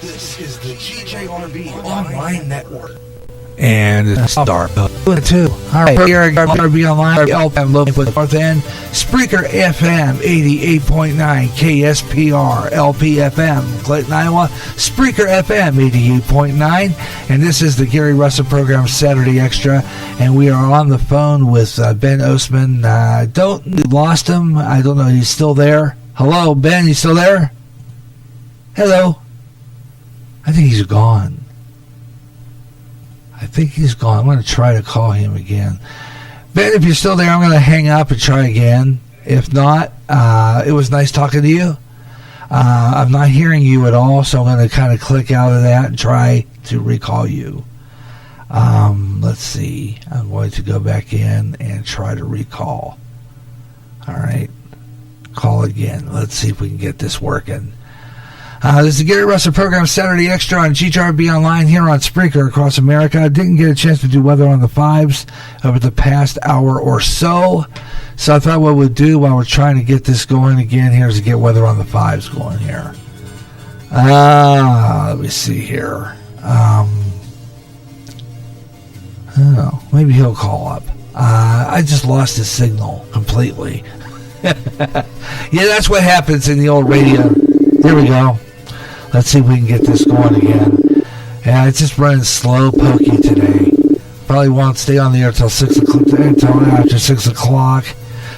This is the GJRB Online Network. And it's star too. All right, here I got be online. I'm looking for the north end. Spreaker FM 88.9 KSPR LPFM Clayton, Iowa. Spreaker FM 88.9, and this is the Gary Russen program Saturday Extra, and we are on the phone with Ben Ostman. We lost him. I don't know. He's still there. Hello, Ben. You still there? Hello. I think he's gone. I think he's gone. I'm going to try to call him again. Ben, if you're still there, I'm going to hang up and try again. If not, it was nice talking to you. I'm not hearing you at all, so I'm going to kind of click out of that and try to recall you. Let's see. I'm going to go back in and try to recall. All right. Call again. Let's see if we can get this working. This is the Gary Russen program, Saturday Extra on GJRB Online here on Spreaker across America. I didn't get a chance to do weather on the fives over the past hour or so. So I thought what we'd do while we're trying to get this going again here is to get weather on the fives going here. Let me see here. Maybe he'll call up. I just lost his signal completely. Yeah, that's what happens in the old radio. Here we go. Let's see if we can get this going again. Yeah, it's just running slow pokey today. Probably won't stay on the air until 6 o'clock, until after 6 o'clock.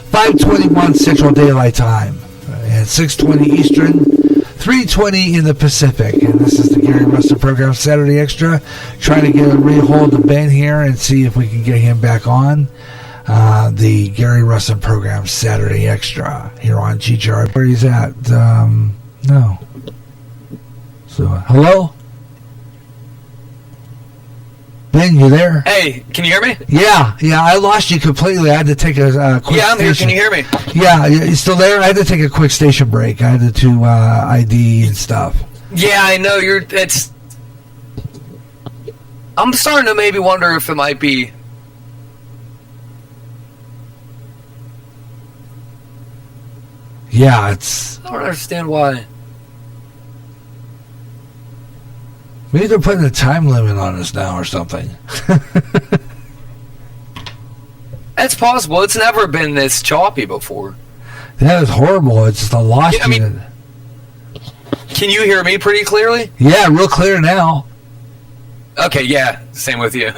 5:21 Central Daylight Time. And 6:20 Eastern, 3:20 in the Pacific. And this is the Gary Russen program, Saturday Extra. Trying to get a rehold of Ben here and see if we can get him back on. The Gary Russen program, Saturday Extra, here on GJR. Where he's at? No. So, hello? Ben, you there? Hey, can you hear me? Yeah, I lost you completely. I had to take a quick Yeah, I'm here. Can you hear me? Yeah, you still there? I had to take a quick station break. I had to do ID and stuff. Yeah, I know. I'm starting to maybe wonder if it might be... Yeah, I don't understand why. Maybe they're putting a time limit on us now or something. That's possible. It's never been this choppy before. That is horrible. It's just a lost unit. Can you hear me pretty clearly? Yeah, real clear now. Okay, yeah. Same with you.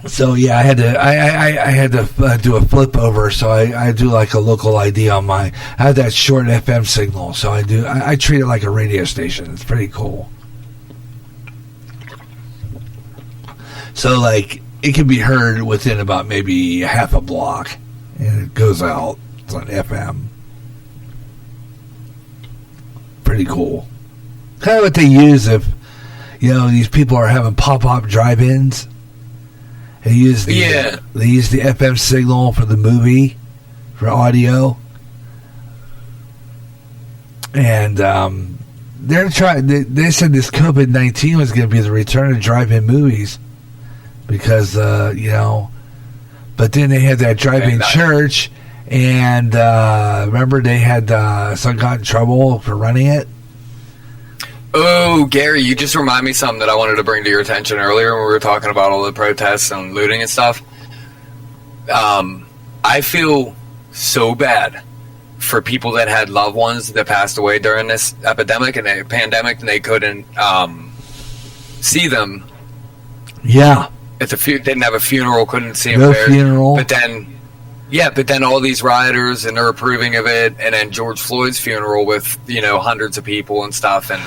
So yeah, I had to do a flip over. So I do like a local ID on I have that short FM signal. So I treat it like a radio station. It's pretty cool. So like it can be heard within about maybe half a block, and it goes out. It's on FM. Pretty cool. Kind of what they use if these people are having pop-up drive-ins. They use the FM signal for the movie, for audio, and they're trying. They said this COVID-19 was going to be the return of drive-in movies, because but then they had that drive-in church, and remember they had some got in trouble for running it. Oh, Gary, you just remind me something that I wanted to bring to your attention earlier when we were talking about all the protests and looting and stuff. I feel so bad for people that had loved ones that passed away during this epidemic and pandemic, and they couldn't see them. Yeah. Didn't have a funeral, couldn't see them no there. Funeral. But then all these rioters, and they're approving of it, and then George Floyd's funeral with, hundreds of people and stuff, and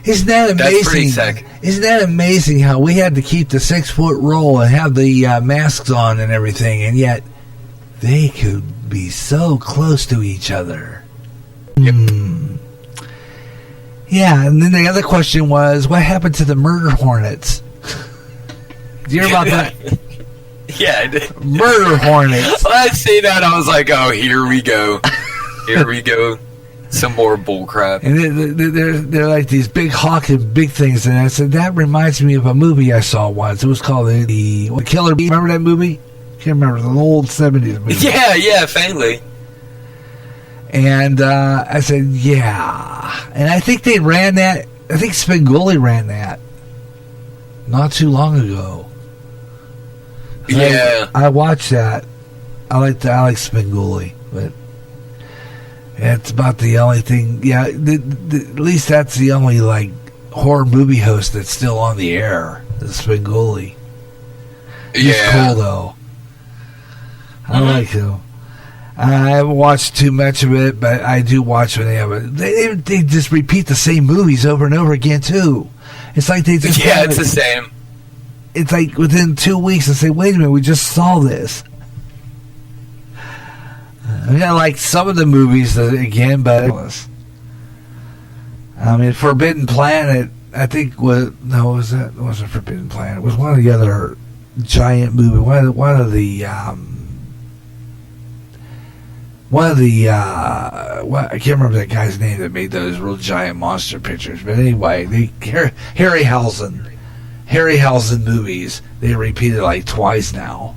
isn't that amazing? That's pretty sick. Isn't that amazing how we had to keep the 6-foot rule and have the masks on and everything, and yet they could be so close to each other. Yep. Yeah, and then the other question was, what happened to the murder hornets? Do you hear about that? Yeah, I did. Murder hornets. When I see that, I was like, oh, here we go. Here we go. Some more bull crap. And they're like these big hawking big things. And I said, that reminds me of a movie I saw once. It was called the Killer Bee. Remember that movie? Can't remember. The old 70s movie. Yeah, faintly. And I said, yeah. And I think they ran that. I think Spenguli ran that not too long ago. Yeah. I watched that. I like Spenguli, but it's about the only thing. Yeah, at least that's the only like horror movie host that's still on the air. Is Spenguli. He's cool though. I like him. I haven't watched too much of it, but I do watch when they have it. They just repeat the same movies over and over again too. It's like they just it's the same. It's like within 2 weeks they say, "Wait a minute, we just saw this." I mean, I like some of the movies again, but I mean, Forbidden Planet. I think it wasn't Forbidden Planet. It was one of the other giant movies. One of the I can't remember that guy's name that made those real giant monster pictures. But anyway, Harryhausen movies. They repeated like twice now.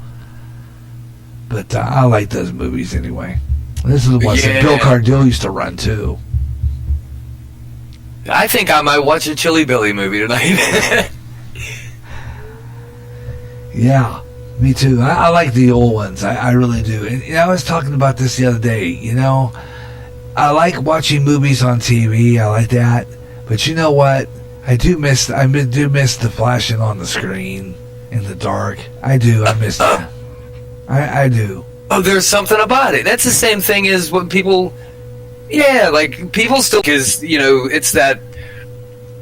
But I like those movies anyway. This is the ones that Bill Cardille used to run too. I think I might watch a Chili Billy movie tonight. Yeah. Me too. I like the old ones. I really do. And I was talking about this the other day. I like watching movies on TV. I like that. But you know what? I do miss the flashing on the screen in the dark. I do. I miss that. I do. Oh, there's something about it. That's the same thing as when people... Yeah, like, people still... Because, it's that...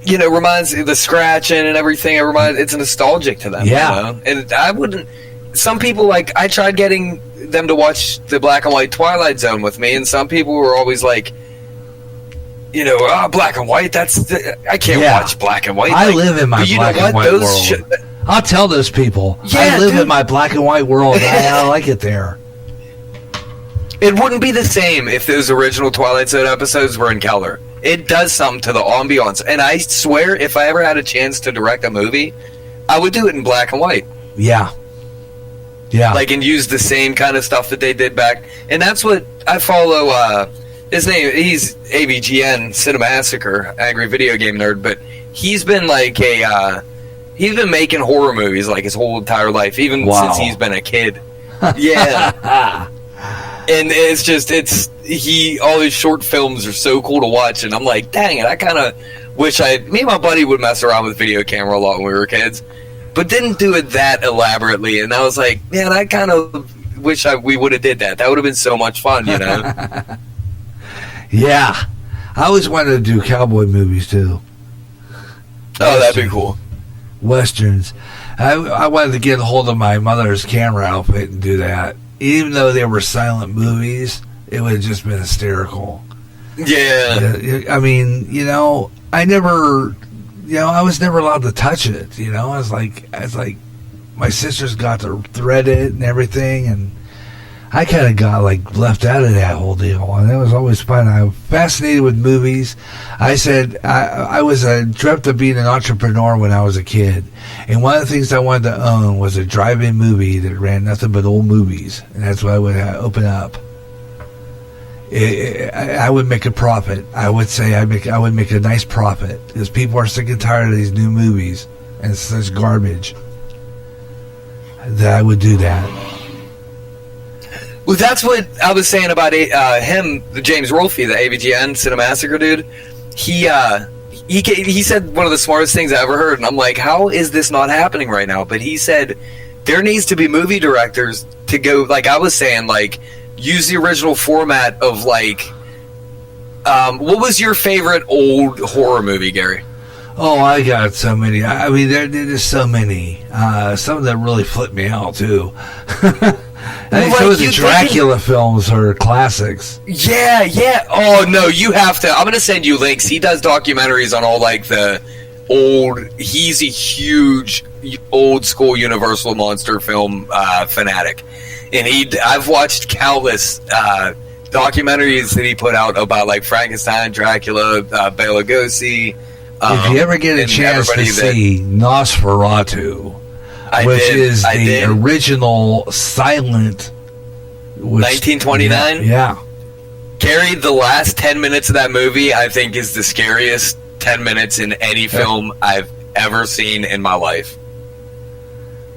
reminds the scratching and everything. It's nostalgic to them. Yeah. And I wouldn't. Some people I tried getting them to watch the black and white Twilight Zone with me, and some people were always like, black and white. I can't watch black and white. I live in my black and white world. I'll tell those people. I live in my black and white world. I like it there. It wouldn't be the same if those original Twilight Zone episodes were in color. It does something to the ambiance. And I swear, if I ever had a chance to direct a movie, I would do it in black and white. Yeah. Yeah. And use the same kind of stuff that they did back. And that's what I follow. His name, he's AVGN, Cinemassacre, Angry Video Game Nerd, but he's been he's been making horror movies his whole entire life, even since he's been a kid. Yeah. And it's just, all his short films are so cool to watch, and I'm like, dang it, I kind of wish me and my buddy would mess around with video camera a lot when we were kids, but didn't do it that elaborately, and I was like, man, I kind of wish we would have did that. That would have been so much fun, Yeah. I always wanted to do cowboy movies, too. Oh, that'd be cool. Westerns. I wanted to get a hold of my mother's camera outfit and do that. Even though they were silent movies, it would have just been hysterical. Yeah. I mean, I was never allowed to touch it. I was like, my sisters got to thread it and everything, and I kind of got left out of that whole deal, and it was always fun. I'm fascinated with movies. I said I dreamt of being an entrepreneur when I was a kid, and one of the things I wanted to own was a drive-in movie that ran nothing but old movies, and that's what I would open up. I would make a profit. I would say I would make a nice profit because people are sick and tired of these new movies and it's such garbage that I would do that. Well, that's what I was saying about him, the James Rolfe, the AVGN Cinemassacre dude. He said one of the smartest things I ever heard, and I'm like, how is this not happening right now? But he said there needs to be movie directors to go, like I was saying, use the original format of what was your favorite old horror movie, Gary? Oh, I got so many. I mean, there's so many. Some of them really flipped me out too. I think some of the Dracula films are classics. Yeah. Oh, no, you have to. I'm going to send you links. He does documentaries on all, the old... He's a huge, old-school Universal monster film fanatic. And I've watched countless documentaries that he put out about, Frankenstein, Dracula, Bela Lugosi. If you ever get a chance to see Nosferatu... which is the original silent... 1929? Yeah. Gary, the last 10 minutes of that movie, I think, is the scariest 10 minutes in any film I've ever seen in my life.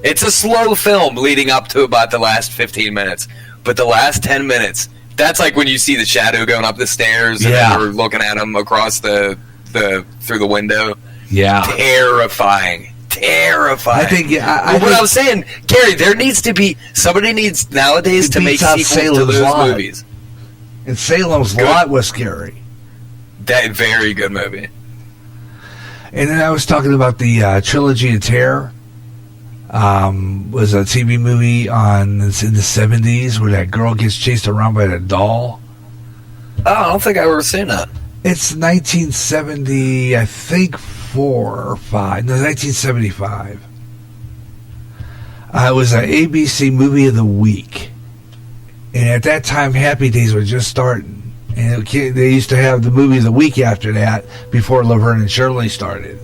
It's a slow film leading up to about the last 15 minutes. But the last 10 minutes, that's like when you see the shadow going up the stairs and then you're looking at him across through the window. Yeah. Terrifying. I think, I was saying, Gary, there needs to be, somebody needs nowadays to make sequels to those movies. And Salem's Lot was scary. That very good movie. And then I was talking about the Trilogy of Terror. Was a TV movie in the 70s where that girl gets chased around by the doll. Oh, I don't think I've ever seen that. It's 1970, I think 4 or 5. No, 1975. It was an ABC Movie of the Week. And at that time, Happy Days were just starting. And they used to have the Movie of the Week after that, before Laverne and Shirley started.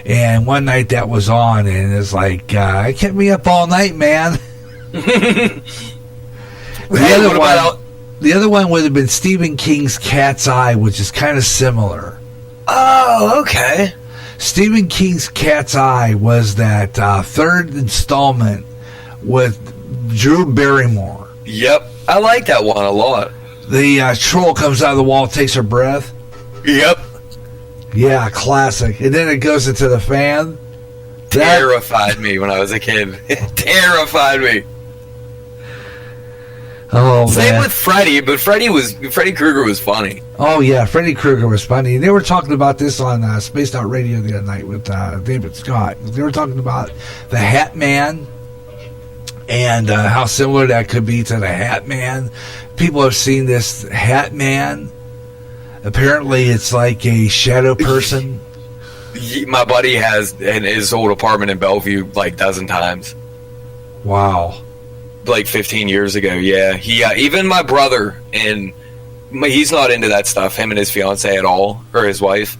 And one night that was on, and it's like, it kept me up all night, man. The other one would have been Stephen King's Cat's Eye, which is kind of similar. Oh, okay. Stephen King's Cat's Eye was that third installment with Drew Barrymore. Yep, I like that one a lot. The troll comes out of the wall, takes her breath. Yep. Yeah, classic. And then it goes into the fan. Terrified me when I was a kid. Terrified me. Oh, Same with Freddy, but Freddy Krueger was funny. Oh, yeah, Freddy Krueger was funny. They were talking about this on Spaced Out Radio the other night with David Scott. They were talking about the Hat Man and how similar that could be to the Hat Man. People have seen this Hat Man. Apparently, it's like a shadow person. My buddy has in his old apartment in Bellevue like a dozen times. Wow. Like 15 years ago, yeah. He even my brother, and he's not into that stuff, him and his fiance at all, or his wife.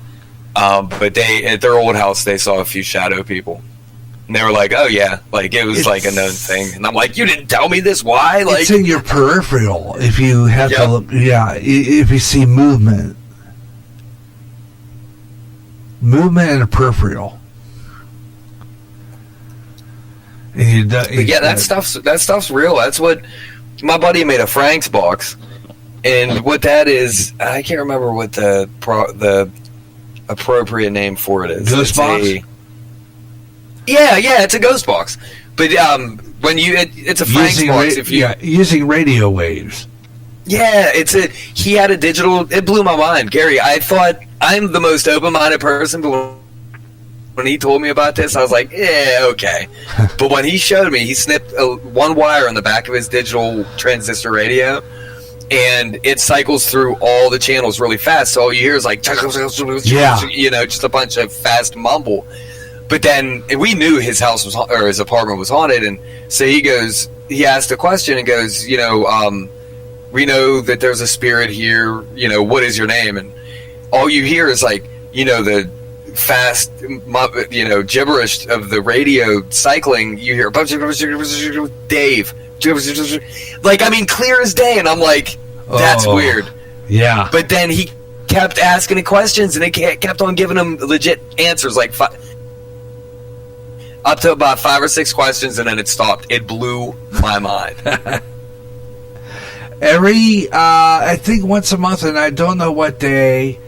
But they, at their old house, they saw a few shadow people. And they were like, oh yeah, like it was like a known thing. And I'm like, you didn't tell me this, why? Like, it's in your peripheral if you have to look, if you see movement. Movement in the peripheral. And that stuff's real. That's what my buddy made a Frank's box, and what that is, I can't remember what the appropriate name for it is. Ghost box. It's a ghost box. But when it's a Frank's box, using radio waves. Yeah, he had a digital. It blew my mind, Gary. I thought I'm the most open-minded person, but when he told me about this, I was like, yeah, okay. But when he showed me, he snipped one wire on the back of his digital transistor radio, and it cycles through all the channels really fast. So all you hear is like, just a bunch of fast mumble. But then we knew his house was, or his apartment was haunted, and so he asked a question and goes, we know that there's a spirit here. What is your name? And all you hear is like, the fast, gibberish of the radio cycling. You hear Dave, clear as day. And I'm like, that's weird. Yeah. But then he kept asking him questions, and they kept on giving him legit answers, like up to about 5 or 6 questions, and then it stopped. It blew my mind. I think once a month, and I don't know what day,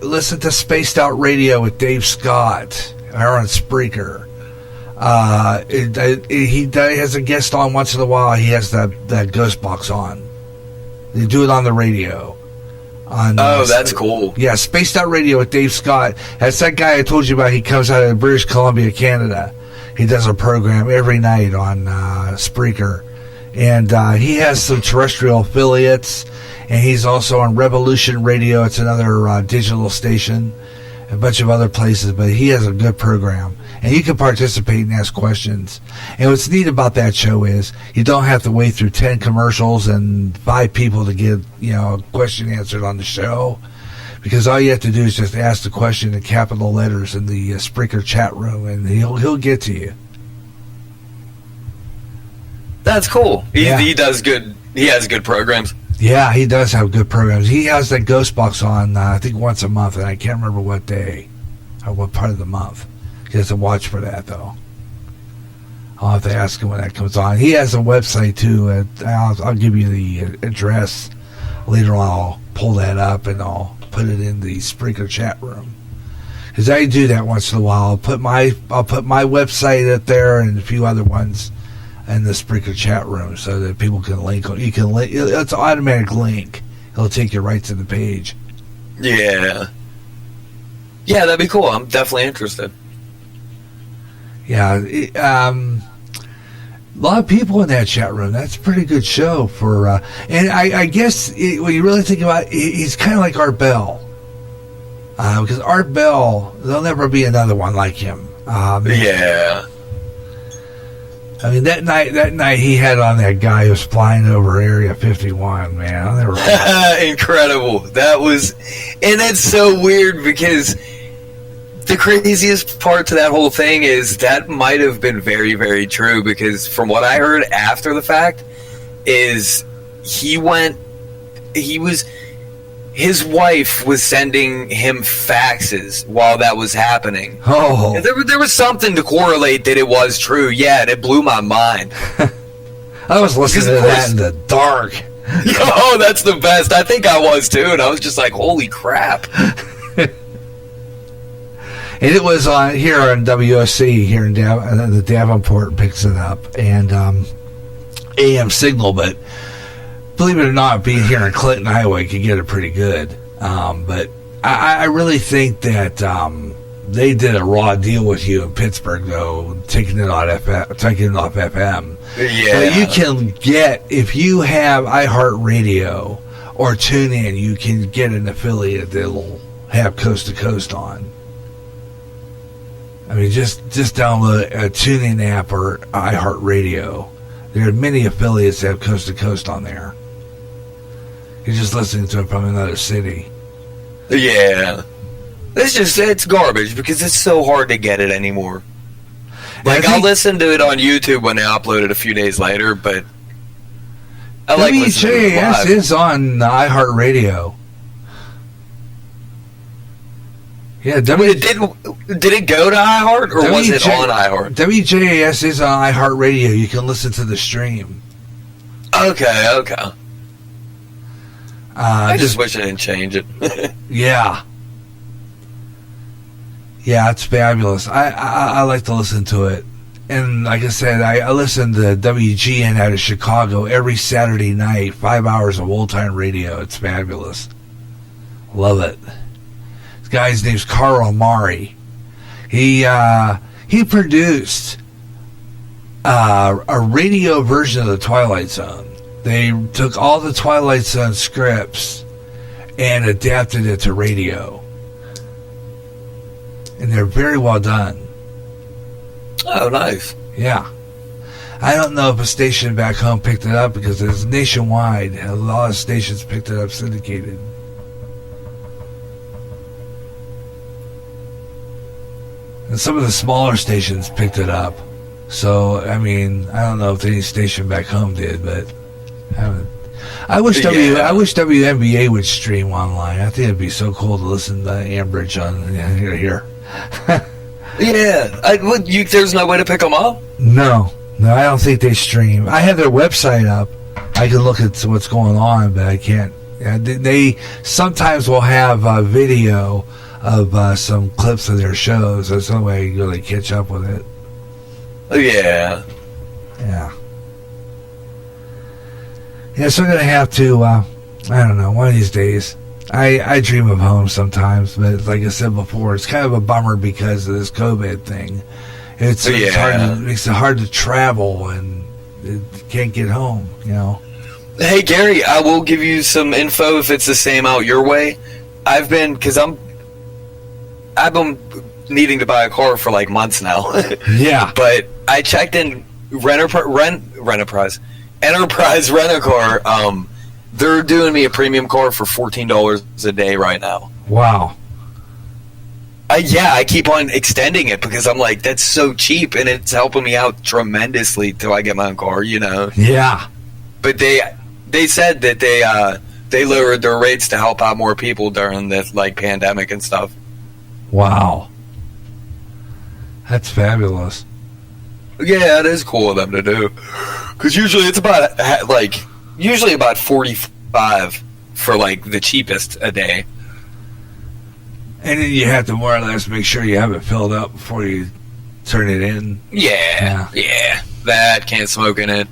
listen to Spaced Out Radio with Dave Scott, or on Spreaker. He has a guest on once in a while. He has that ghost box on. They do it on the radio. That's cool. Yeah, Spaced Out Radio with Dave Scott. That's that guy I told you about. He comes out of British Columbia, Canada. He does a program every night on Spreaker. And he has some terrestrial affiliates, and he's also on Revolution Radio. It's another digital station, a bunch of other places, but he has a good program. And you can participate and ask questions. And what's neat about that show is you don't have to wait through 10 commercials and 5 people to get a question answered on the show, because all you have to do is just ask the question in capital letters in the Spreaker chat room, and he'll get to you. That's cool. He does good. He has good programs. Yeah, he does have good programs. He has that Ghost Box on, I think, once a month, and I can't remember what day or what part of the month. He has to watch for that, though. I'll have to ask him when that comes on. He has a website, too. I'll give you the address later on. I'll pull that up, and I'll put it in the Spreaker chat room. Because I do that once in a while. I'll put my website up there and a few other ones in the Spreaker chat room so that people can link. You can link. It's an automatic link. It'll take you right to the page. Yeah. Yeah, that'd be cool. I'm definitely interested. Yeah. A lot of people in that chat room. That's a pretty good show for. And I guess when you really think about it, he's kind of like Art Bell. Because Art Bell, there'll never be another one like him. Yeah. I mean, that night he had on that guy who was flying over Area 51, man. I'll never Incredible. That was, and that's so weird because the craziest part to that whole thing is that might have been very, very true because from what I heard after the fact is his wife was sending him faxes while that was happening. Oh. And there was something to correlate that it was true. Yeah, and it blew my mind. I was listening to that in the dark. Oh, that's the best. I think I was too, and I was just like, holy crap. And it was on here on WOC here in the Davenport picks it up, and AM signal, but believe it or not, being here in Clinton, Iowa, you can get it pretty good. But I really think that they did a raw deal with you in Pittsburgh, though, taking it off FM. Yeah. But you can get, if you have iHeartRadio or TuneIn, you can get an affiliate that'll have Coast to Coast on. I mean, just download a TuneIn app or iHeartRadio. There are many affiliates that have Coast to Coast on there. You're just listening to it from another city. Yeah. It's garbage because it's so hard to get it anymore. Like, I'll listen to it on YouTube when they upload it a few days later, but I like listening to it live. WJAS is on iHeartRadio. Yeah, did it go to iHeart, or was it on iHeart? WJAS is on iHeartRadio. You can listen to the stream. Okay. I just wish I didn't change it. Yeah. Yeah, it's fabulous. I like to listen to it. And like I said, I listen to WGN out of Chicago every Saturday night, 5 hours of old-time radio. It's fabulous. Love it. This guy's name's Carl Amari. He produced a radio version of The Twilight Zone. They took all the Twilight Zone scripts and adapted it to radio. And they're very well done. Oh, nice. Yeah. I don't know if a station back home picked it up because it's nationwide. A lot of stations picked it up syndicated. And some of the smaller stations picked it up. So, I mean, I don't know if any station back home did, but I wish WNBA would stream online. I think it'd be so cool to listen to Ambridge on here. Yeah. There's no way to pick them up? No, I don't think they stream. I have their website up. I can look at what's going on, but I can't. They sometimes will have a video of some clips of their shows. That's the only way I can really catch up with it. Yeah. Yeah. Yeah, so I'm going to have to, I don't know, one of these days. I dream of home sometimes, but like I said before, it's kind of a bummer because of this COVID thing. It makes it hard to travel and it can't get home, you know. Hey, Gary, I will give you some info if it's the same out your way. I've been needing to buy a car for like months now. Yeah. But I checked in Enterprise Rent-A-Car. They're doing me a premium car for $14 a day right now. Wow. I keep on extending it because I'm like, that's so cheap, and it's helping me out tremendously till I get my own car, you know? Yeah. But they said that they lowered their rates to help out more people during this like pandemic and stuff. Wow. That's fabulous. Yeah, it is cool of them to do. Because usually it's about about 45 for like the cheapest a day. And then you have to more or less make sure you have it filled up before you turn it in. Yeah. That can't smoke in it.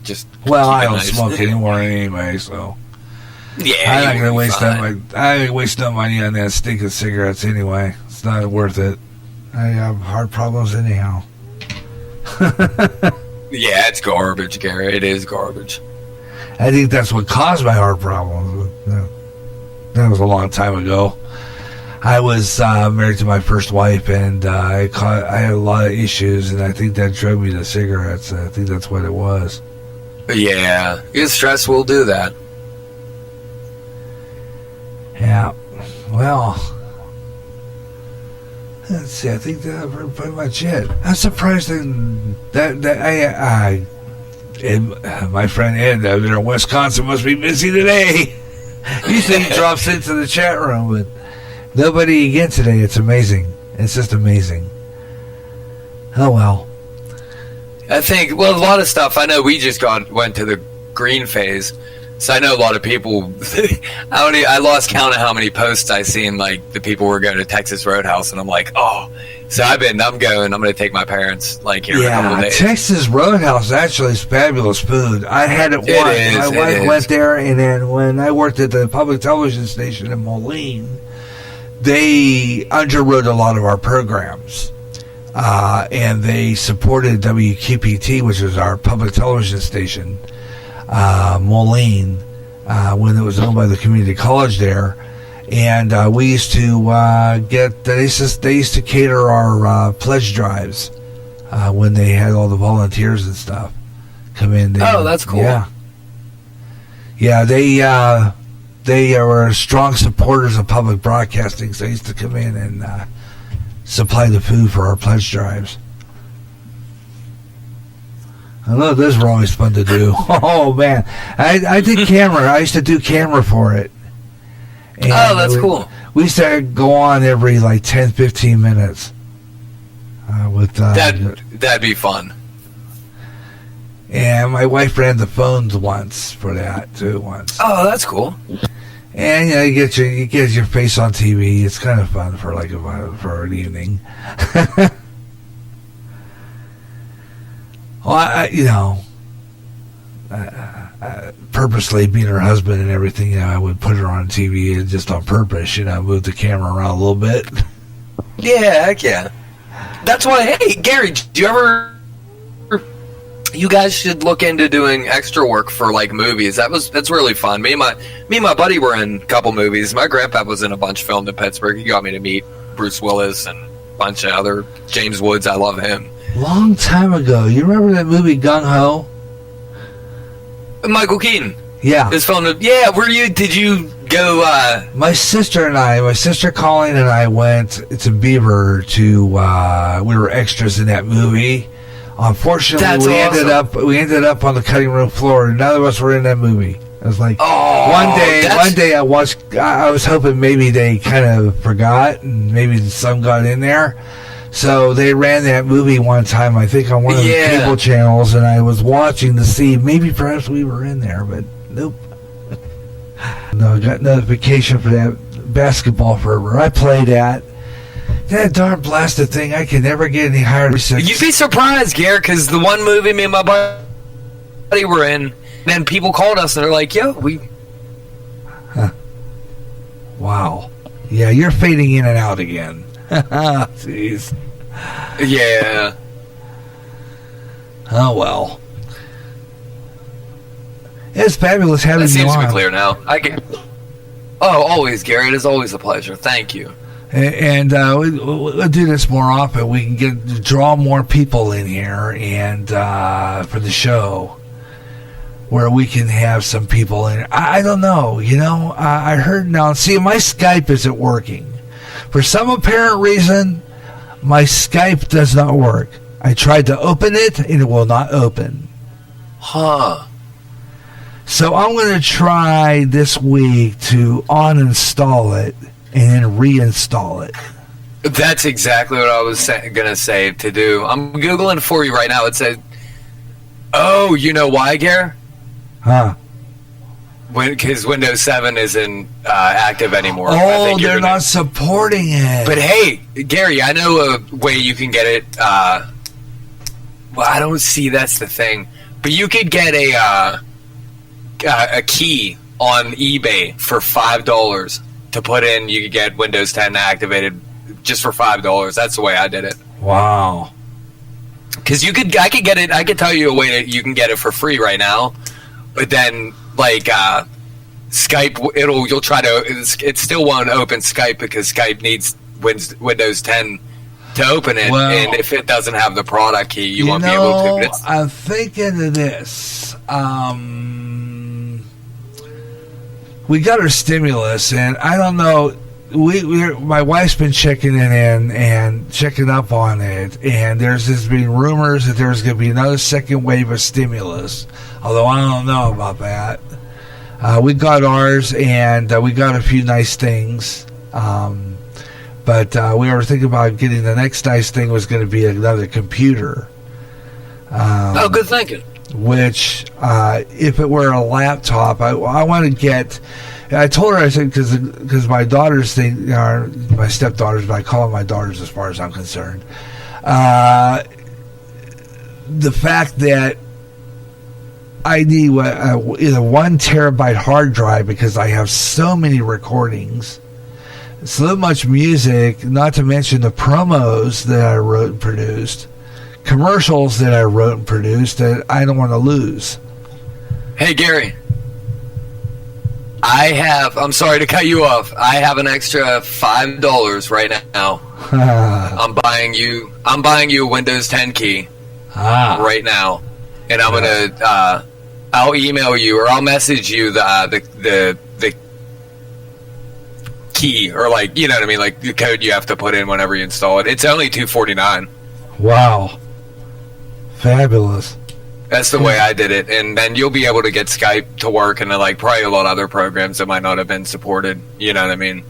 Just I don't smoke anymore anyway, so yeah. I'm not gonna waste no money on that stinking cigarettes anyway. It's not worth it. I have heart problems anyhow. Yeah, it's garbage, Gary. It is garbage. I think that's what caused my heart problems. That was a long time ago. I was married to my first wife, and I had a lot of issues, and I think that drove me to cigarettes. I think that's what it was. Yeah, stress will do that. Yeah. Well, let's see. I think that's pretty much it. I'm surprised that my friend Ed out there in Wisconsin must be busy today. Usually he drops into the chat room, but nobody again today. It's amazing. It's just amazing. Oh well. I think, a lot of stuff. I know we just went to the green phase, so I know a lot of people. I lost count of how many posts I seen. Like the people were going to Texas Roadhouse, and I'm like, oh. So I'm going to take my parents here in a couple of days. Texas Roadhouse actually is fabulous food. I had it once. My wife went there, and then when I worked at the public television station in Moline, they underwrote a lot of our programs. And they supported WQPT, which was our public television station, Moline, when it was owned by the community college there. And we used to they used to cater our pledge drives when they had all the volunteers and stuff come in. That's cool. Yeah, they were strong supporters of public broadcasting, so they used to come in and supply the food for our pledge drives. I know those were always fun to do. Oh man, I did camera. I used to do camera for it. And that's cool. We used to go on every 10, 15 minutes. That'd be fun. And my wife ran the phones once for that too. Oh, that's cool. And you get your face on TV. It's kind of fun for for an evening. Well, purposely being her husband and everything, I would put her on TV just on purpose. Move the camera around a little bit. Yeah, heck yeah. That's why. Hey, Gary, do you ever? You guys should look into doing extra work for movies. That's really fun. Me and my buddy were in a couple movies. My grandpa was in a bunch filmed in Pittsburgh. He got me to meet Bruce Willis and a bunch of other James Woods. I love him. Long time ago. You remember that movie Gung Ho? Michael Keaton. Yeah. His filmed. Yeah. Did you go? My sister Colleen and I went to Beaver to. We were extras in that movie. Unfortunately, we ended up on the cutting room floor. None of us were in that movie. It was one day I was hoping maybe they kind of forgot and maybe some got in there. So they ran that movie one time, I think, on one of the cable channels, and I was watching to see maybe perhaps we were in there, but nope. No, I got notification for that basketball fervor I played at. That darn blasted thing, I can never get any higher. You'd be surprised, Garrett, because the one movie me and my buddy were in, then people called us and they're like, yo, we... Huh. Wow. Yeah, you're fading in and out again. Jeez. Yeah. Oh, well. It's fabulous having you on. That seems to be clear now. Always, Garrett. It's always a pleasure. Thank you. And we'll do this more often. We can draw more people in here and for the show where we can have some people in. I don't know. I heard now. See, my Skype isn't working. For some apparent reason, my Skype does not work. I tried to open it, and it will not open. Huh. So I'm going to try this week to uninstall it and then reinstall it. That's exactly what I was going to say to do. I'm Googling for you right now. It says, oh, you know why, Gare? Huh? Because Windows 7 isn't active anymore. Oh, they're not supporting it. But hey, Gary, I know a way you can get it. Well, I don't see that's the thing. But you could get a key on eBay for $5 to put in. You could get Windows 10 activated just for $5. That's the way I did it. Wow. Because I could get it. I could tell you a way that you can get it for free right now. But then, like Skype, you'll try to. It still won't open Skype because Skype needs Windows 10 to open it, and if it doesn't have the product key, you won't be able to. I'm thinking of this. We got our stimulus, and I don't know. My wife's been checking it in and checking up on it, and there's been rumors that there's going to be another second wave of stimulus. Although I don't know about that. We got ours, and we got a few nice things. But we were thinking about getting the next nice thing was going to be another computer. Good thinking. Which, if it were a laptop, I want to get. I told her, I said, because my daughters think are my stepdaughters, but I call them my daughters as far as I'm concerned. The fact that I need either 1 terabyte hard drive because I have so many recordings, so much music, not to mention the promos that I wrote and produced, commercials that I wrote and produced that I don't want to lose. Hey, Gary. I'm sorry to cut you off. I have an extra $5 right now. I'm buying you a Windows 10 key right now, and I'm gonna I'll email you or I'll message you the key, or like, you know what I mean, like the code you have to put in whenever you install it. It's only $249. Wow, fabulous. That's the way I did it, and then you'll be able to get Skype to work, and then like probably a lot of other programs that might not have been supported. You know what I mean?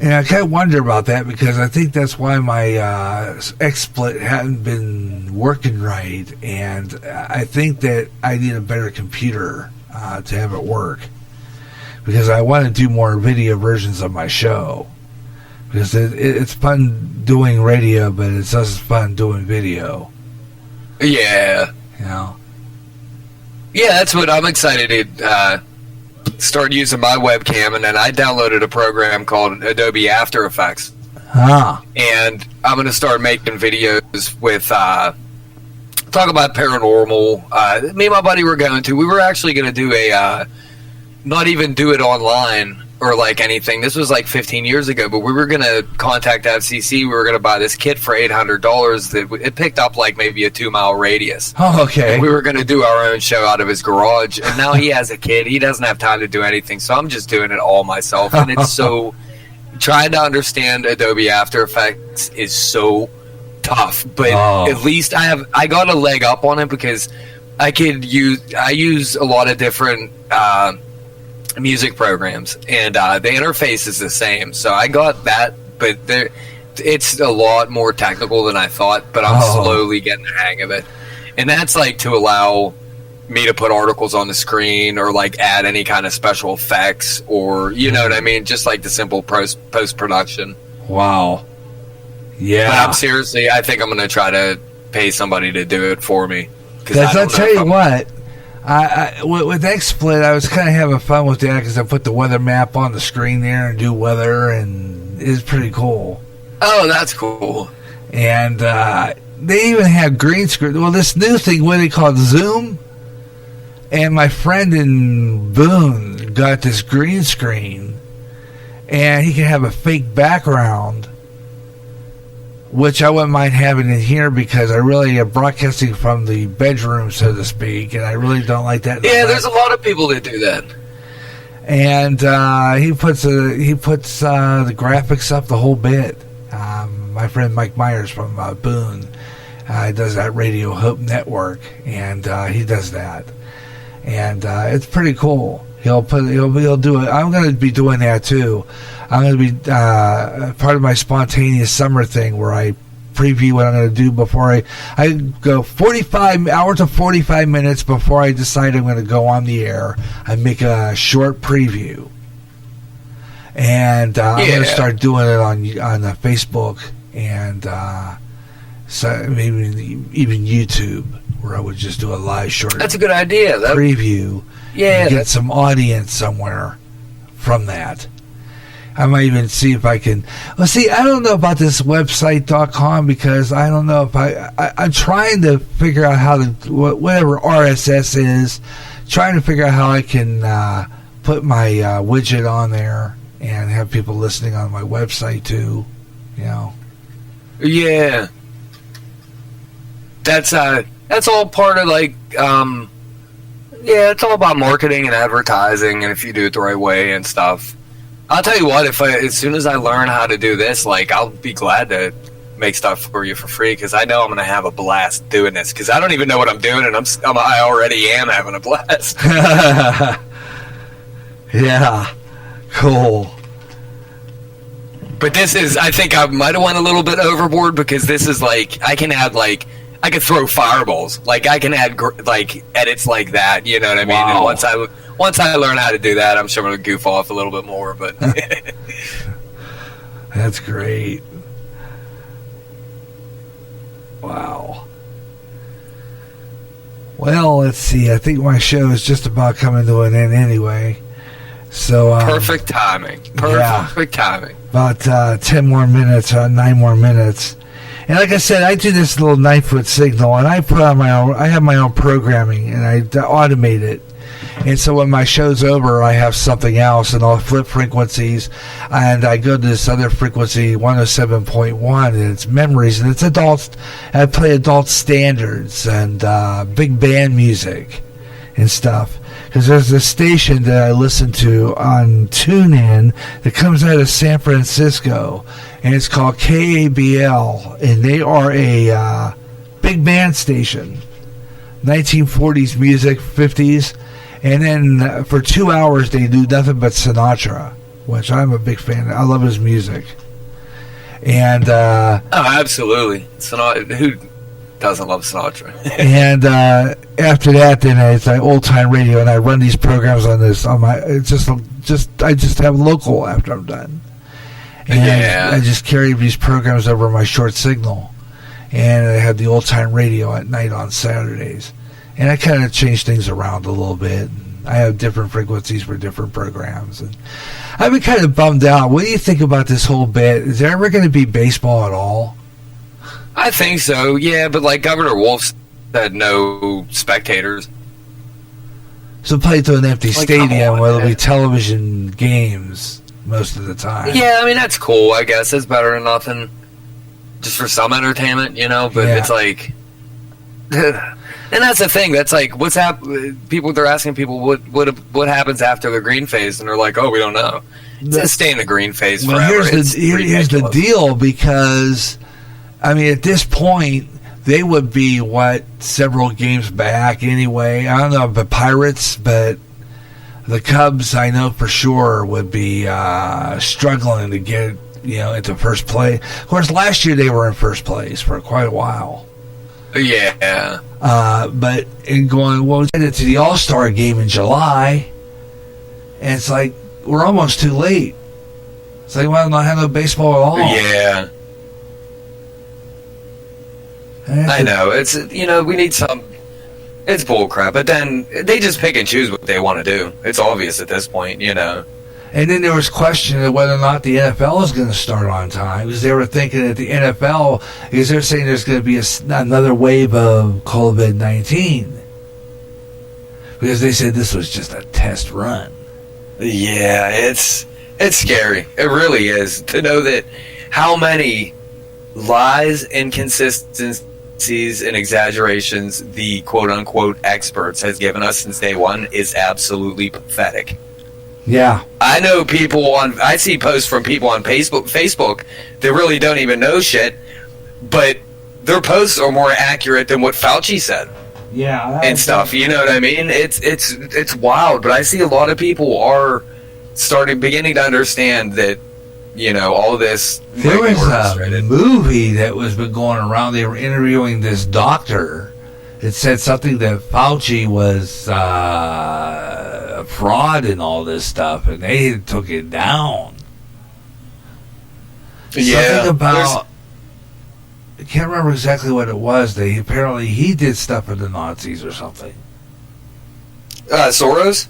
Yeah, I kind of wonder about that because I think that's why my XSplit hadn't been working right, and I think that I need a better computer to have it work because I want to do more video versions of my show because it's fun doing radio, but it's just fun doing video. Yeah. You know? Yeah, that's what I'm excited to start using my webcam, and then I downloaded a program called Adobe After Effects. And I'm going to start making videos with talk about paranormal. Me and my buddy we were actually going to do not even do it online or like anything. This was like 15 years ago, but we were going to contact FCC. We were going to buy this kit for $800 that it picked up like maybe a 2-mile radius. Oh, okay. And we were going to do our own show out of his garage, and now he has a kid. He doesn't have time to do anything, so I'm just doing it all myself, and it's so trying to understand Adobe After Effects is so tough, but at least I got a leg up on it because I use a lot of different music programs, and the interface is the same, so I got that, but it's a lot more technical than I thought, but I'm slowly getting the hang of it, and that's like to allow me to put articles on the screen or like add any kind of special effects, or you know what I mean, just like the simple post-production. Wow. Yeah. But I think I'm going to try to pay somebody to do it for me. Because I'll tell you what, with XSplit, I was kind of having fun with that because I put the weather map on the screen there and do weather, and it's pretty cool. Oh, that's cool. And they even have green screen. Well, this new thing, what they call Zoom, and my friend in Boone got this green screen, and he can have a fake background, which I wouldn't mind having in here because I really am broadcasting from the bedroom, so to speak, and I really don't like that. Yeah, there's a lot of people that do that. And he puts the graphics up the whole bit. My friend Mike Myers from Boone does that Radio Hope Network, and he does that. and it's pretty cool. He'll do it. I'm going to be doing that too. I'm going to be part of my spontaneous summer thing where I preview what I'm going to do before I go 45 hours to 45 minutes before I decide I'm going to go on the air. I make a short preview, and I'm going to start doing it on Facebook and so maybe even YouTube, where I would just do a live short. That's a good idea. Preview. Yeah, get some audience somewhere from that. I might even see if I can. Well, see, I don't know about this website.com because I don't know if I'm trying to figure out how to, whatever RSS is, trying to figure out how I can put my widget on there and have people listening on my website too, you know. Yeah. That's all part of like, yeah, it's all about marketing and advertising, and if you do it the right way and stuff. I'll tell you what, as soon as I learn how to do this, like, I'll be glad to make stuff for you for free, because I know I'm going to have a blast doing this, because I don't even know what I'm doing, and I already am having a blast. Yeah, cool. But this is, I think I might have went a little bit overboard, because this is like, I can throw fireballs. Like, I can add, like, edits like that, you know what I mean? Wow. And once I learn how to do that, I'm sure I'm going to goof off a little bit more, but... That's great. Wow. Well, let's see. I think my show is just about coming to an end anyway. So perfect timing. Perfect timing. About 10 more minutes, 9 more minutes. And like I said, I do this little 9-foot signal, and I put on I have my own programming, and I automate it. And so when my show's over, I have something else, and I'll flip frequencies, and I go to this other frequency, 107.1, and it's memories, and it's adults. I play adult standards and big band music and stuff. Because there's a station that I listen to on TuneIn that comes out of San Francisco, and it's called KABL, and they are a big band station, 1940s music, 50s. And then for 2 hours, they do nothing but Sinatra, which I'm a big fan of. I love his music. And oh, absolutely. Sinatra, who doesn't love Sinatra? And after that, then it's like old time radio, and I run these programs on this. I just have local after I'm done. And yeah. I just carry these programs over my short signal, and I have the old time radio at night on Saturdays. And I kind of change things around a little bit. I have different frequencies for different programs. And I've been kind of bummed out. What do you think about this whole bit? Is there ever going to be baseball at all? I think so, yeah. But like Governor Wolf said, no spectators. So play to an empty stadium where there'll be television games most of the time. Yeah, I mean, that's cool, I guess. That's better than nothing. Just for some entertainment, you know? But it's like... And that's the thing. That's like, what's people? They're asking people what happens after the green phase, and they're like, "Oh, we don't know." It's stay in the green phase forever. Here's the deal, because I mean, at this point, they would be several games back anyway. I don't know about Pirates, but the Cubs, I know for sure, would be struggling to get into first place. Of course, last year they were in first place for quite a while. Yeah. But in going, well, we get to the All-Star game in July, and it's like, we're almost too late. It's like, well, not have no baseball at all. Yeah. I know. It's, we need some, it's bullcrap, but then they just pick and choose what they want to do. It's obvious at this point, And then there was question of whether or not the NFL is going to start on time, because they were thinking that the NFL, because they're saying there's going to be another wave of COVID-19, because they said this was just a test run. Yeah, it's scary. It really is, to know that how many lies, inconsistencies, and exaggerations the quote-unquote experts has given us since day one is absolutely pathetic. Yeah. I know I see posts from people on Facebook that really don't even know shit, but their posts are more accurate than what Fauci said. Yeah, and stuff. You know what I mean? It's wild, but I see a lot of people are beginning to understand that, you know, all this. There was a movie that was been going around. They were interviewing this doctor. It said something that Fauci was a fraud and all this stuff, and they took it down. Yeah, something about. I can't remember exactly what it was. Apparently he did stuff for the Nazis or something. Soros?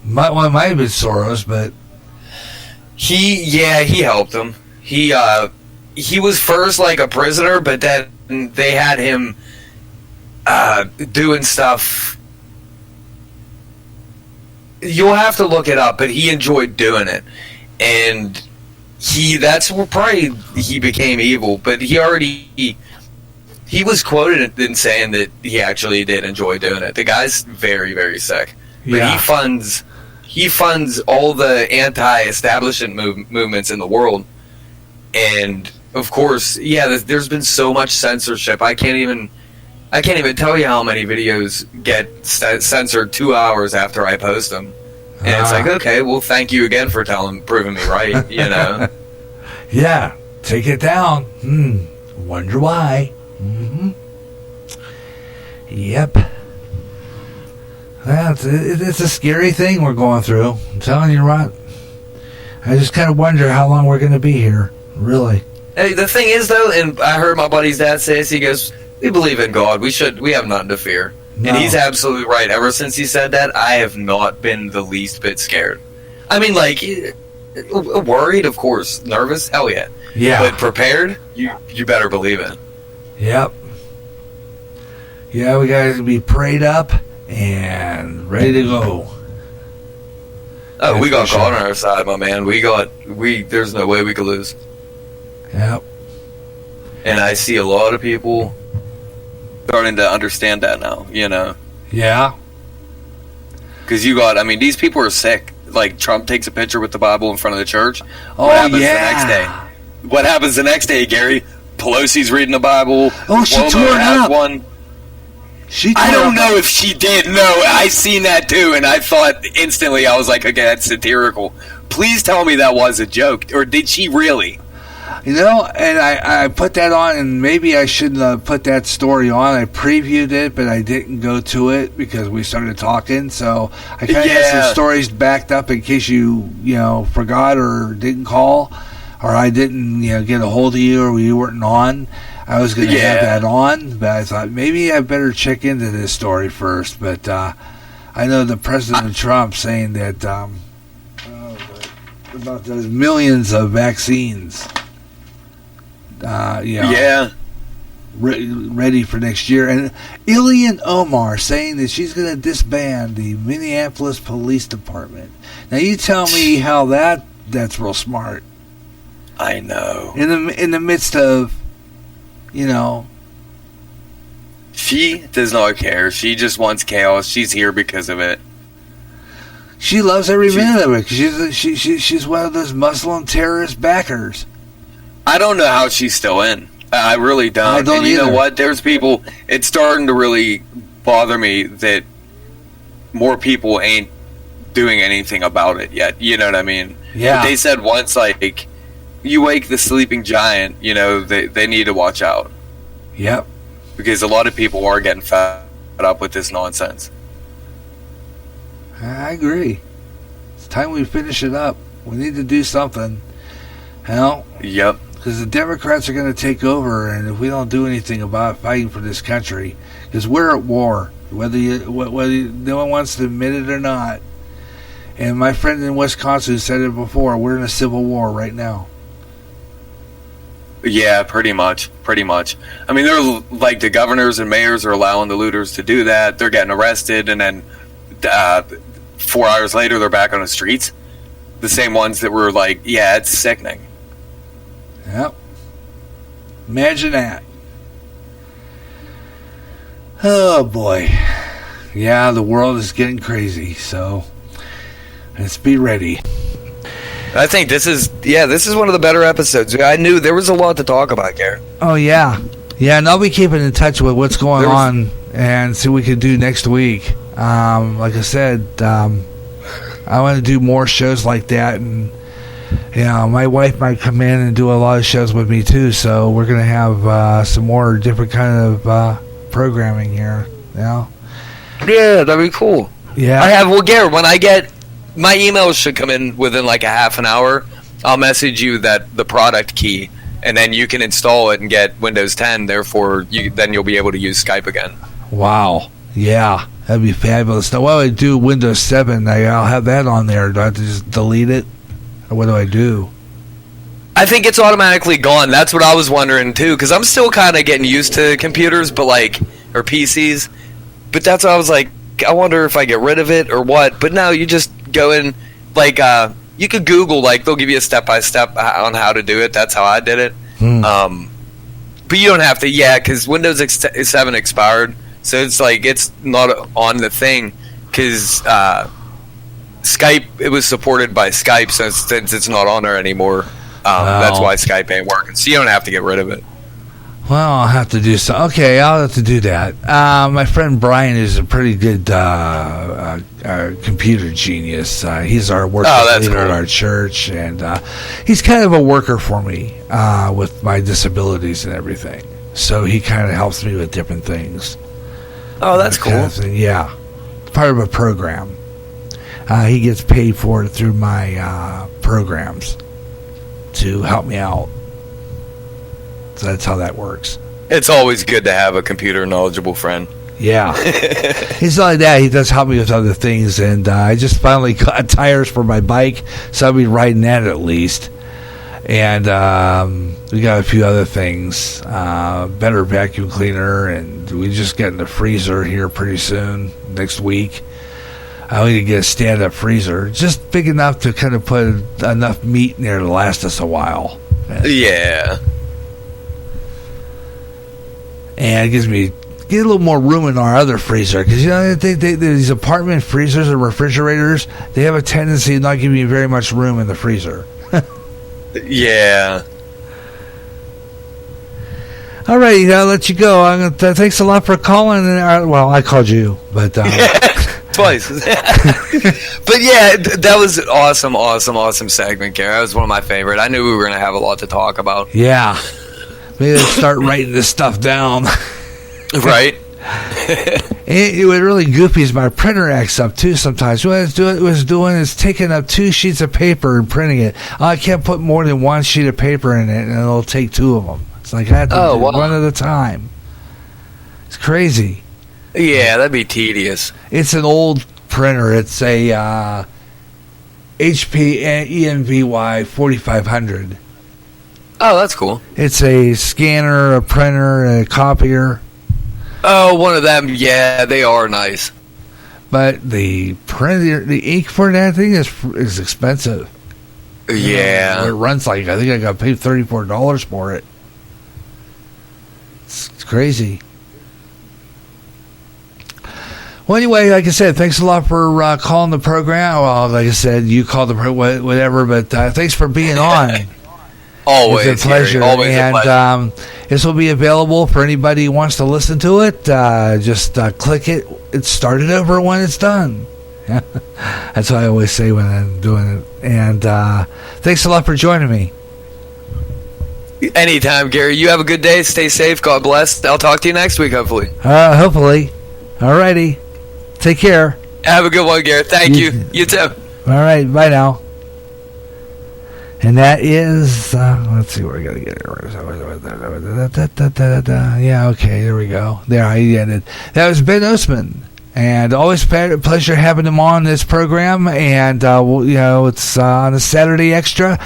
It might have been Soros, but he helped him. He was first like a prisoner, but then they had him doing stuff. You'll have to look it up, but he enjoyed doing it, and that's where probably he became evil. But he was quoted in saying that he actually did enjoy doing it. The guy's very, very sick, but he funds all the anti-establishment movements in the world, and of course, there's been so much censorship. I can't even tell you how many videos get censored 2 hours after I post them. And it's like, okay, well, thank you again for proving me right, you know? Yeah, take it down. Wonder why. Mm-hmm. Yep. Well, it's a scary thing we're going through. I'm telling you, Ron. I just kind of wonder how long we're going to be here, really. Hey, the thing is, though, and I heard my buddy's dad say this, he goes, we believe in God. We have nothing to fear. No. And he's absolutely right. Ever since he said that, I have not been the least bit scared. I mean, like, worried, of course. Nervous? Hell yeah. Yeah. But prepared? You better believe it. Yep. Yeah, we got to be prayed up and ready to go. Oh, we got God on our side, my man. There's no way we could lose. Yep. And I see a lot of people starting to understand that now, you know? Yeah. Because these people are sick. Like, Trump takes a picture with the Bible in front of the church. What happens the next day? What happens the next day, Gary? Pelosi's reading the Bible. Oh, she tore it up. One. I don't know if she did. No, I seen that too, and I thought instantly, I was like, okay, that's satirical. Please tell me that was a joke, or did she really? You know, and I put that on, and maybe I shouldn't have put that story on. I previewed it, but I didn't go to it because we started talking. So I kind of had some stories backed up in case you forgot or didn't call, or I didn't get a hold of you or you weren't on. I was going to have that on, but I thought maybe I better check into this story first. But I know the President Trump saying that about those millions of vaccines. Ready for next year. And Ilhan Omar saying that she's going to disband the Minneapolis Police Department. Now you tell me how that's real smart. I know. In the midst of, she does not care. She just wants chaos. She's here because of it. She loves every minute of it. She's one of those Muslim terrorist backers. I don't know how she's still in. I really don't. I don't and either. You know what? There's people. It's starting to really bother me that more people ain't doing anything about it yet. You know what I mean? Yeah. But they said once, like, you wake the sleeping giant, they need to watch out. Yep. Because a lot of people are getting fed up with this nonsense. I agree. It's time we finish it up. We need to do something. Hell. Yep. Because the Democrats are going to take over, and if we don't do anything about fighting for this country, because we're at war, whether no one wants to admit it or not. And my friend in Wisconsin said it before, we're in a civil war right now. Yeah, pretty much. I mean, they're like the governors and mayors are allowing the looters to do that. They're getting arrested, and then 4 hours later, they're back on the streets. The same ones that were like, yeah, it's sickening. Yep. Imagine that. Oh, boy. Yeah, the world is getting crazy, so let's be ready. I think this is one of the better episodes. I knew there was a lot to talk about, Garrett. Oh, yeah. Yeah, and I'll be keeping in touch with what's going on and see what we can do next week. Like I said, I want to do more shows like that, and my wife might come in and do a lot of shows with me too. So we're gonna have some more different kind of programming here. Yeah, that'd be cool. Yeah, Garrett, when I get my emails should come in within like a half an hour. I'll message you the product key, and then you can install it and get Windows 10. Therefore, then you'll be able to use Skype again. Wow. Yeah, that'd be fabulous. Now, what do I do? Windows 7, I'll have that on there. Do I have to just delete it? Or what do I do? I think it's automatically gone. That's what I was wondering, too, because I'm still kind of getting used to computers, or PCs. But that's what I was like, I wonder if I get rid of it or what. But no, you just go in, you could Google, they'll give you a step-by-step on how to do it. That's how I did it. But you don't have to, because Windows 7 expired. So it's it's not on the thing, because Skype, it was supported by Skype, so since it's not on there anymore, that's why Skype ain't working. So you don't have to get rid of it. Well, I'll have to do so. Okay, I'll have to do that. My friend Brian is a pretty good computer genius. He's our worker leader at our church, and he's kind of a worker for me with my disabilities and everything. So he kind of helps me with different things. Oh, that's cool. Kind of thing. Yeah, part of a program. He gets paid for it through my programs to help me out. So that's how that works. It's always good to have a computer knowledgeable friend. Yeah. He's not like that. He does help me with other things. And I just finally got tires for my bike, so I'll be riding that at least. And we got a few other things. Better vacuum cleaner. And we just get in the freezer here pretty soon, next week. I need to get a stand-up freezer. Just big enough to kind of put enough meat in there to last us a while. Yeah. And it gives me a little more room in our other freezer, because these apartment freezers and refrigerators, they have a tendency to not give you very much room in the freezer. Yeah. All right, I'll let you go. Thanks a lot for calling. Well, I called you, but twice. But yeah, that was an awesome segment, Gary. That was one of my favorite. I knew we were going to have a lot to talk about. Yeah. Maybe I'll start writing this stuff down. Right? What really goofy is my printer acts up too sometimes. What it was doing is taking up 2 sheets of paper and printing it. I can't put more than 1 sheet of paper in it, and it'll take 2 of them. It's like I have to do one at a time. It's crazy. Yeah, that'd be tedious. It's an old printer. It's a HP ENVY 4500. Oh, that's cool. It's a scanner, a printer, a copier. Oh, one of them. Yeah, they are nice. But the ink for that thing is expensive. Yeah. It runs I think I got paid $34 for it. It's crazy. Well, anyway, like I said, thanks a lot for calling the program. Well, like I said, you called the program, whatever, but thanks for being on. Always. It's a pleasure. Always a pleasure. This will be available for anybody who wants to listen to it. Just click it. It's started over when it's done. That's what I always say when I'm doing it. And thanks a lot for joining me. Anytime, Gary. You have a good day. Stay safe. God bless. I'll talk to you next week, hopefully. Hopefully. All righty. Take care. Have a good one, Gary. Thank you. You too. All right. Bye now. And that is, let's see where I got to get it. Yeah, okay, there we go. There, I ended. That was Ben Osman. And always a pleasure having him on this program. And, it's on a Saturday Extra.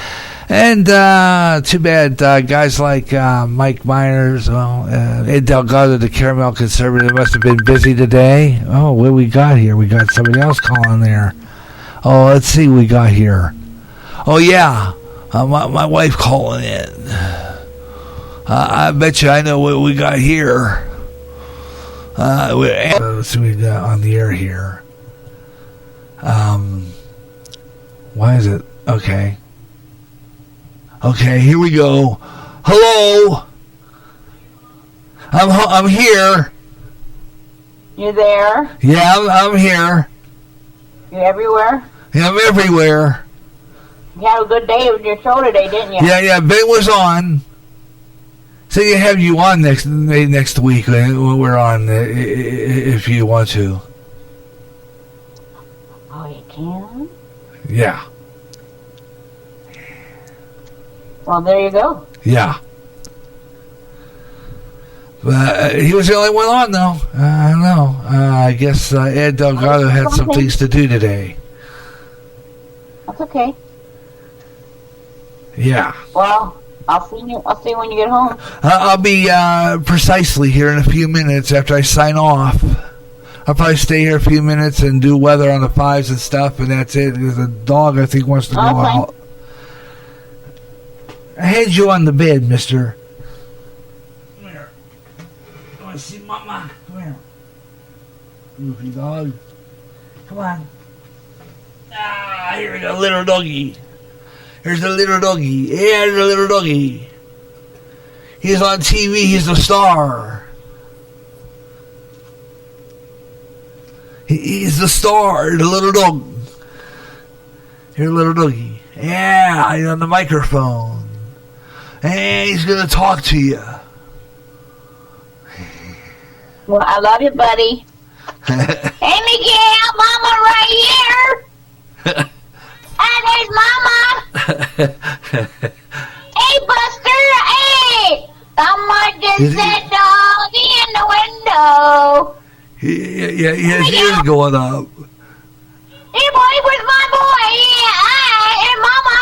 And too bad guys like Mike Myers, Ed Delgado, the Caramel Conservative, must have been busy today. Oh, what we got here? We got somebody else calling there. Oh, let's see what we got here. Oh, yeah. My wife calling in. I bet you I know what we got here. Let's see what we got on the air here. Why is it? Okay. Okay, here we go. Hello. I'm here. You there? Yeah, I'm here. You everywhere? Yeah, I'm everywhere. You had a good day with your show today, didn't you? Yeah, Ben was on. So you have you on next week when we're on, if you want to. Oh, you can? Yeah. Well, there you go. Yeah. But he was the only one on, though. I don't know. I guess Ed Delgado had some things to do today. That's okay. Yeah. Well, I'll see you when you get home. I'll be precisely here in a few minutes after I sign off. I'll probably stay here a few minutes and do weather on the 5s and stuff, and that's it. There's a dog I think wants to go out. I had you on the bed, mister. Come here. You want to see Mama? Come here. Goofy dog. Come on. Here's a little doggy. Here's the little doggy. Yeah, there's a little doggy. He's on TV. He's the star. He's the star, the little dog. Here's a little doggy. Yeah, he's on the microphone. And he's going to talk to you. Well, I love you, buddy. Hey, Miguel, Mama right here. And there's Mama. Hey, Buster. Hey, someone just said doggy in the window. Yeah, his ears going up. Hey, boy, where's my boy? Yeah, hey, Mama.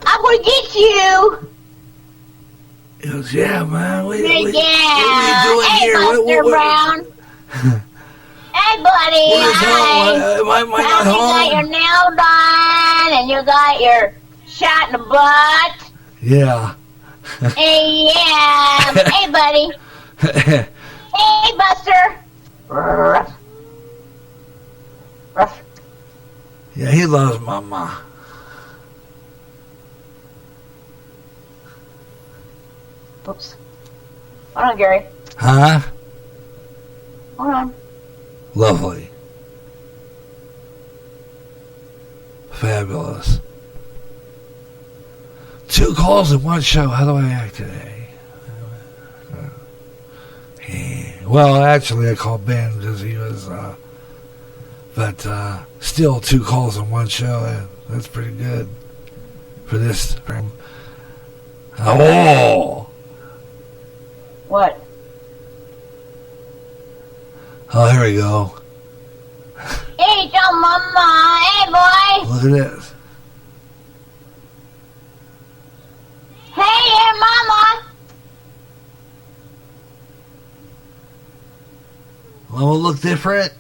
I'm going to get you. He goes, yeah, man. What are you doing hey, here? Buster Brown. Hey, buddy. Hi. Am I not home? You got your nail done, and you got your shot in the butt. Yeah. Hey, yeah. Hey, buddy. Hey, Buster. Ruff. Ruff. Yeah, he loves Mama. Oops. Hold on, Gary. Huh? Hold on. Lovely. Fabulous. 2 calls in one show. How do I act today? Well, actually, I called Ben because he was, but still 2 calls in one show. That's pretty good for this. Oh! What? Oh, here we go. Hey, John Mama. Hey, boy. Look at this. Hey, here, Mama. Well, will look different.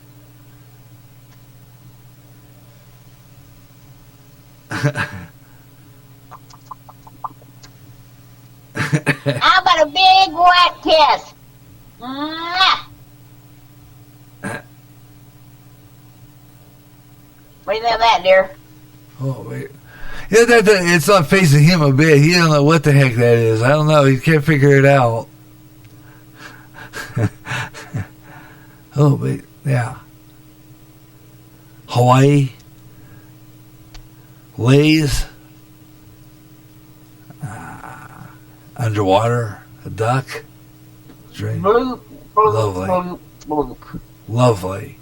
How about a big wet kiss? Mwah. What do you think of that, dear? Oh, wait. Yeah, it's not facing him a bit. He don't know what the heck that is. I don't know. He can't figure it out. Oh, wait. Yeah. Hawaii. Lays. Underwater. A duck. Drink. Bloop, bloop, Lovely. bloop, bloop. Lovely.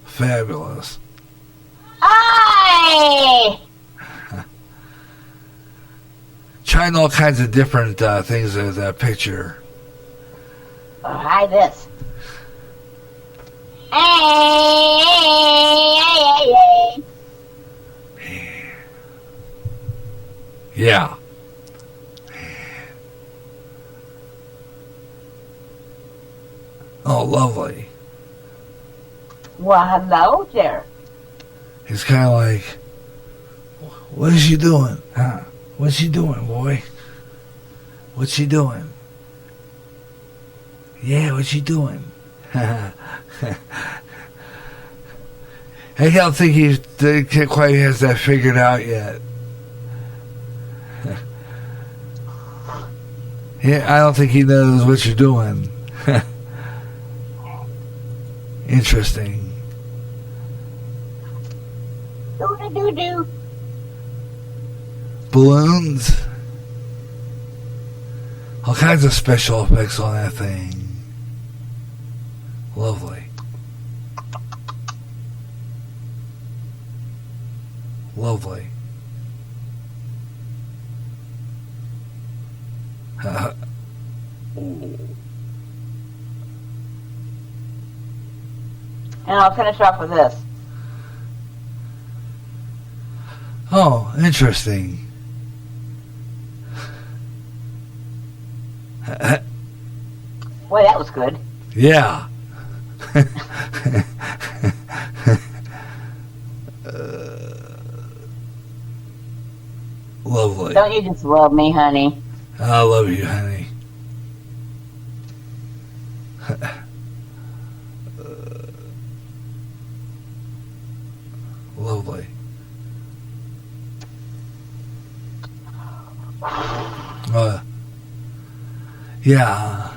Fabulous. Hi! Trying all kinds of different things with that picture. Oh, hi, this. Hey, hey, hey, hey. Yeah. Oh, lovely. Well, hello there. He's kind of like, what is she doing? Huh? What's she doing, boy? What's she doing? Yeah, what's she doing? I don't think he quite has that figured out yet. Yeah, I don't think he knows what you're doing. Interesting. Do. Balloons. All kinds of special effects on that thing. Lovely. Lovely. Ooh. And I'll finish off with this. Oh, interesting. Boy, that was good. Yeah. Lovely. Don't you just love me, honey? I love you, honey. Lovely. Yeah.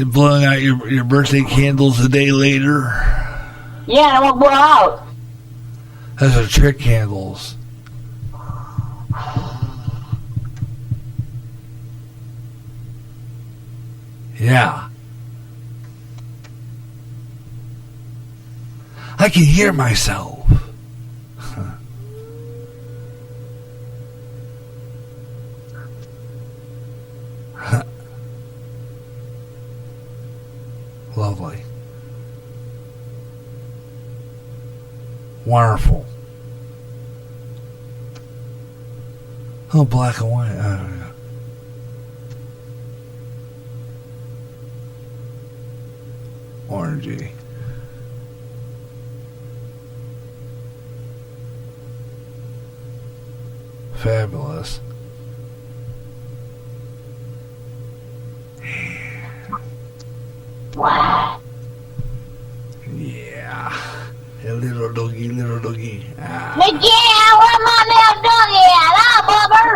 Blowing out your birthday candles a day later. Yeah, and I won't blow out. Those are trick candles. Yeah. I can hear myself. Lovely. Wonderful. Oh, black and white. Yeah. Orangey. Fabulous. Wow. Yeah. A little doggy. Ah. Miguel, where my little doggy at? Ah, Bubber.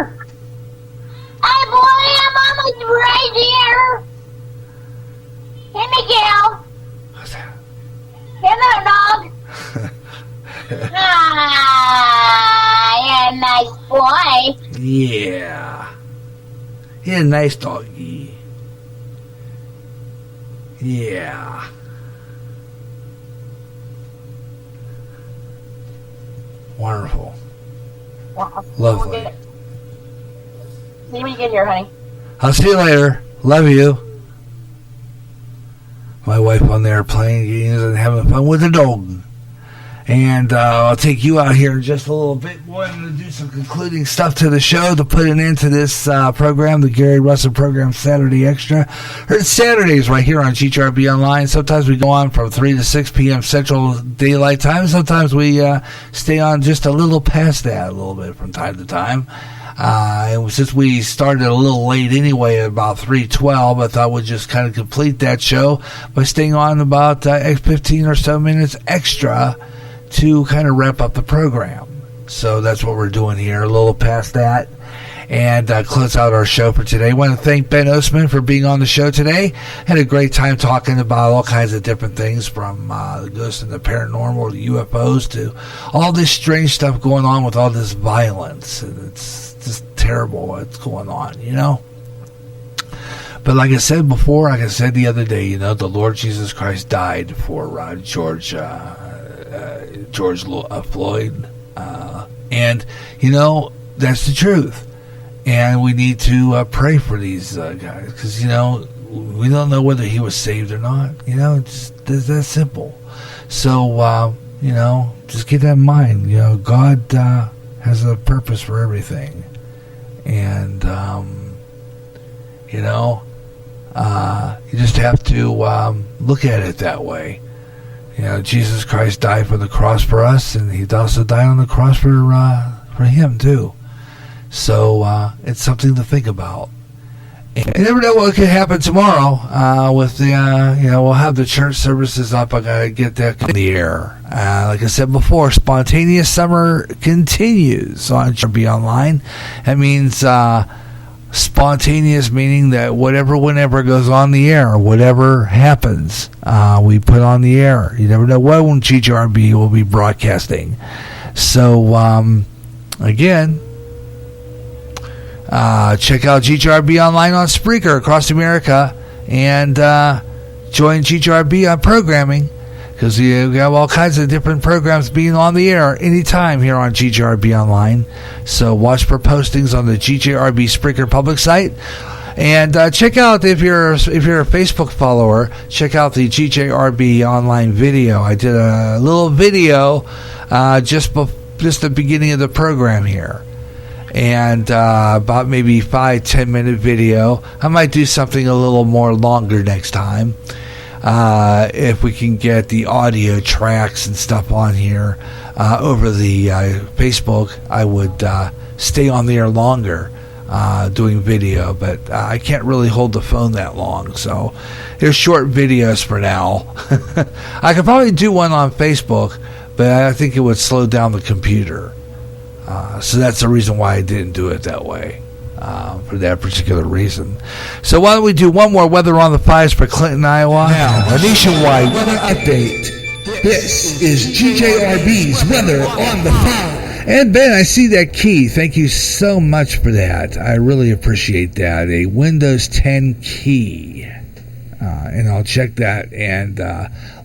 Hey, boy, Mama's right here. Hey, Miguel. What's that? Hey, little dog. Ah, you're a nice boy. Yeah. He's a nice doggy. Yeah. Wonderful. Lovely. See you when you get here, honey. I'll see you later. Love you. My wife on there playing games and having fun with the dog. And I'll take you out here in just a little bit. Wanting to do some concluding stuff to the show to put an end to this program, the Gary Russen program, Saturday Extra. Heard Saturdays right here on GTRB Online. Sometimes we go on from 3 to 6 p.m. Central Daylight Time. Sometimes we stay on just a little past that a little bit from time to time. And since we started a little late anyway, at about 3:12, I thought we'd just kind of complete that show by staying on about 15 or so minutes extra to kind of wrap up the program. So that's what we're doing here, a little past that, and close out our show for today. I want to thank Ben Osman for being on the show today. Had a great time talking about all kinds of different things, from the ghosts and the paranormal to UFOs to all this strange stuff going on with all this violence. And it's just terrible what's going on, you know? But like I said before, like I said the other day, you know, the Lord Jesus Christ died for George Floyd, and you know, that's the truth. And we need to pray for these guys, because you know, we don't know whether he was saved or not. You know, it's that simple. So you know, just keep that in mind. You know, God has a purpose for everything, and you know, you just have to look at it that way. You know, Jesus Christ died for the cross for us, and he also died on the cross for him too. So it's something to think about. And you never know what could happen tomorrow with the, you know, we'll have the church services up. I gotta get that in the air. Like I said before, Spontaneous Summer continues on Be Online. That means Spontaneous meaning that whenever goes on the air, whatever happens, we put on the air. You never know when GJRB will be broadcasting. So, again, check out GJRB online on Spreaker across America, and join GJRB on programming, because we have all kinds of different programs being on the air anytime here on GJRB Online. So watch for postings on the GJRB Spreaker public site. And check out, if you're a Facebook follower, check out the GJRB Online video. I did a little video just the beginning of the program here. And about maybe 5-10 minute video. I might do something a little more longer next time. If we can get the audio tracks and stuff on here over the Facebook, I would stay on the air longer doing video, but I can't really hold the phone that long, so there's short videos for now. I could probably do one on Facebook, but I think it would slow down the computer, so that's the reason why I didn't do it that way. For that particular reason. So why don't we do one more weather on the fives for Clinton, Iowa? Now, a nationwide weather update. This is GJRB's Weather on the Five. And Ben, I see that key. Thank you so much for that. I really appreciate that. A Windows 10 key. And I'll check that and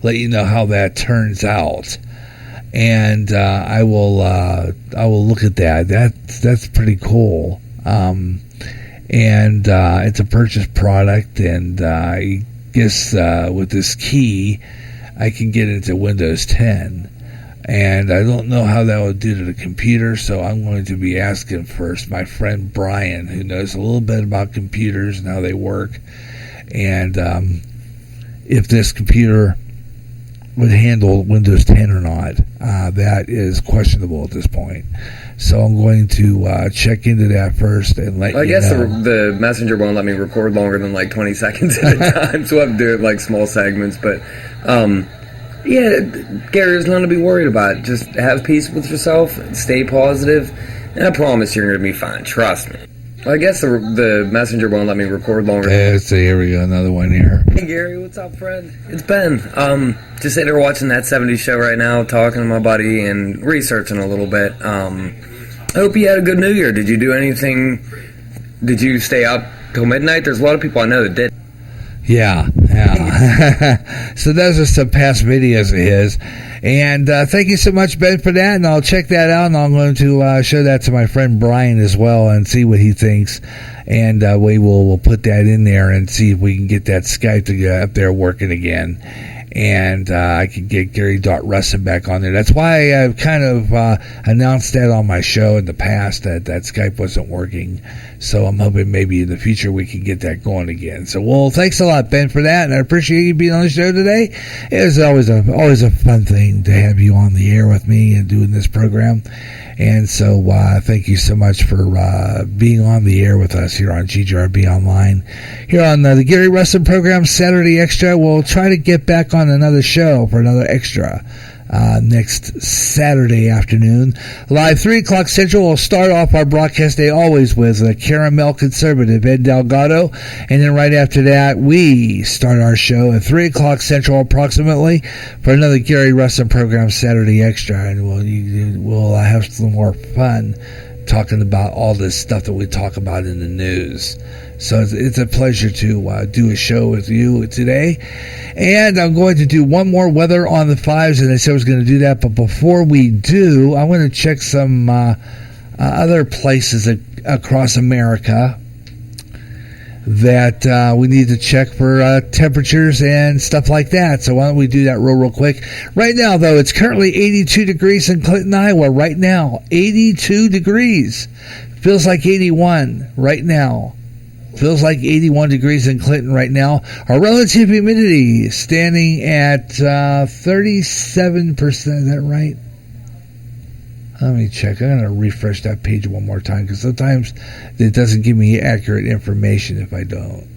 let you know how that turns out. And I will look at that. That's pretty cool. And it's a purchase product, and I guess with this key I can get into Windows 10, and I don't know how that would do to the computer, so I'm going to be asking first my friend Brian, who knows a little bit about computers and how they work, and if this computer would handle Windows 10 or not. That is questionable at this point. So I'm going to check into that first and let you know. I guess the messenger won't let me record longer than like 20 seconds at a time, so I have to do it like small segments. But yeah, Gary, there's nothing to be worried about. Just have peace with yourself, stay positive, and I promise you're going to be fine. Trust me. I guess the messenger won't let me record longer. Here we go, another one here. Hey Gary, what's up, friend? It's Ben. Just sitting there watching that 70s show right now, talking to my buddy and researching a little bit. I hope you had a good New Year. Did you do anything? Did you stay up till midnight? There's a lot of people I know that did. Yeah. So those are some past videos of his. And thank you so much, Ben, for that. And I'll check that out, and I'm going to show that to my friend Brian as well and see what he thinks. And we'll put that in there and see if we can get that Skype to go up there working again. And I can get Gary.Russen back on there. That's why I've kind of announced that on my show in the past, that Skype wasn't working. So I'm hoping maybe in the future we can get that going again. So, well, thanks a lot, Ben, for that. And I appreciate you being on the show today. It was always a fun thing to have you on the air with me and doing this program. And so thank you so much for being on the air with us here on GJRB Online. Here on the Gary Russen program, Saturday Extra. We'll try to get back on another show for another Extra next Saturday afternoon. Live 3 o'clock Central. We'll start off our broadcast day always with a Caramel Conservative, Ed Delgado. And then right after that, we start our show at 3 o'clock Central approximately for another Gary Russen program, Saturday Extra. And we'll have some more fun talking about all this stuff that we talk about in the news. So it's a pleasure to do a show with you today. And I'm going to do one more weather on the fives, and I said I was going to do that. But before we do, I want to check some other places across America that we need to check for temperatures and stuff like that. So why don't we do that real quick. Right now, though, it's currently 82 degrees in Clinton, Iowa. Right now, 82 degrees. Feels like 81 right now. Feels like 81 degrees in Clinton right now. Our relative humidity is standing at 37%. Is that right? Let me check. I'm going to refresh that page one more time because sometimes it doesn't give me accurate information if I don't.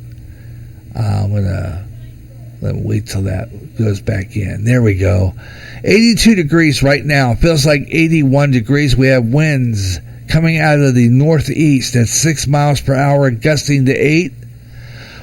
I'm going to wait till that goes back in. There we go. 82 degrees right now. Feels like 81 degrees. We have winds coming out of the northeast at 6 miles per hour, gusting to 8.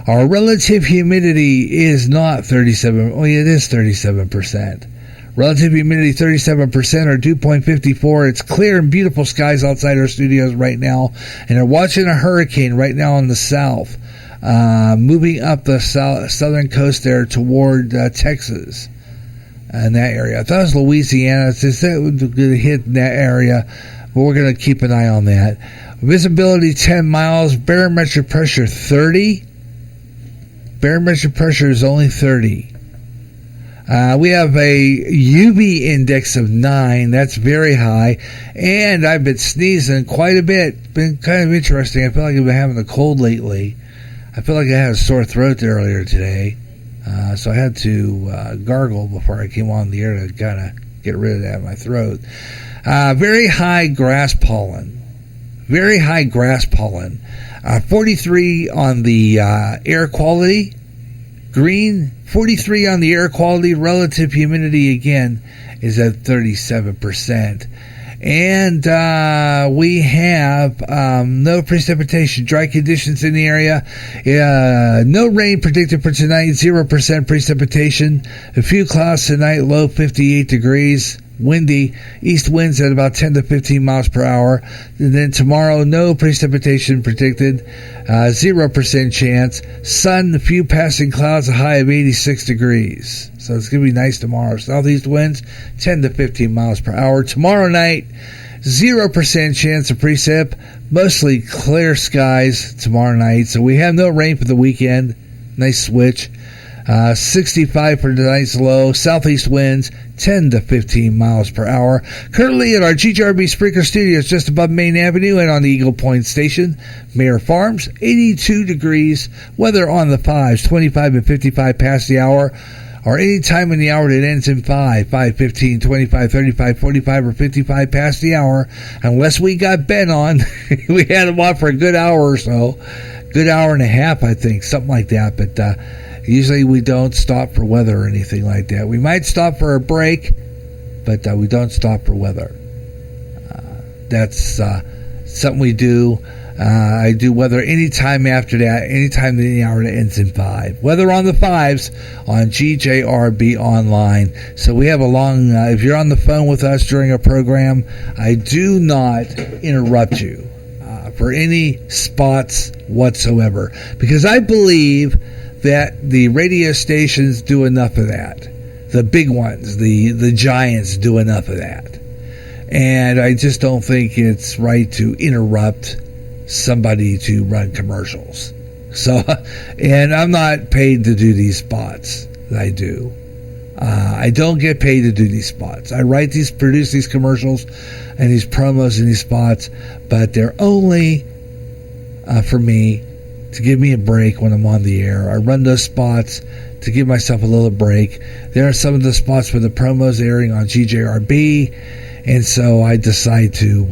Our relative humidity is not 37. Oh, it is 37%. Relative humidity 37% or 2.54. It's clear and beautiful skies outside our studios right now, and they're watching a hurricane right now in the south, moving up the southern coast there toward Texas. In that area, I thought it was Louisiana. It's just that would hit in that area, but we're going to keep an eye on that. Visibility 10 miles. Barometric pressure 30. Barometric pressure is only 30. We have a UV index of 9. That's very high. And I've been sneezing quite a bit. Been kind of interesting. I feel like I've been having a cold lately. I feel like I had a sore throat earlier today. So I had to gargle before I came on the air to kind of get rid of that in my throat. Very high grass pollen. Very high grass pollen. 43 on the air quality. Green. 43 on the air quality. Relative humidity, again, is at 37%. And we have no precipitation, dry conditions in the area. No rain predicted for tonight, 0% precipitation. A few clouds tonight, low 58 degrees. Windy, east winds at about 10 to 15 miles per hour. And then tomorrow, no precipitation predicted, 0% chance. Sun, a few passing clouds, a high of 86 degrees. So it's going to be nice tomorrow. Southeast winds, 10 to 15 miles per hour. Tomorrow night, 0% chance of precip. Mostly clear skies tomorrow night. So we have no rain for the weekend. Nice switch. 65 for tonight's low. Southeast winds 10 to 15 miles per hour. Currently at our GJRB Spreaker Studios just above Main Avenue and on the Eagle Point Station. Mayor Farms, 82 degrees. Weather on the 5s, 25 and 55 past the hour. Or any time in the hour that ends in 5, 15, 25, 35, 45, or 55 past the hour. Unless we got Ben on. We had him on for a good hour or so. Good hour and a half, I think. Something like that. But usually we don't stop for weather or anything like that. We might stop for a break, but we don't stop for weather. That's something we do. I do weather anytime after that, anytime in the hour that ends in 5. Weather on the 5s on GJRB Online. So we have a long, if you're on the phone with us during a program, I do not interrupt you for any spots whatsoever, because I believe that the radio stations do enough of that. The big ones, the giants do enough of that. And I just don't think it's right to interrupt somebody to run commercials. So, and I'm not paid to do these spots that I do. I don't get paid to do these spots. I produce these commercials and these promos and these spots, but they're only for me, to give me a break when I'm on the air. I run those spots to give myself a little break. There are some of the spots for the promos airing on GJRB, and so I decide to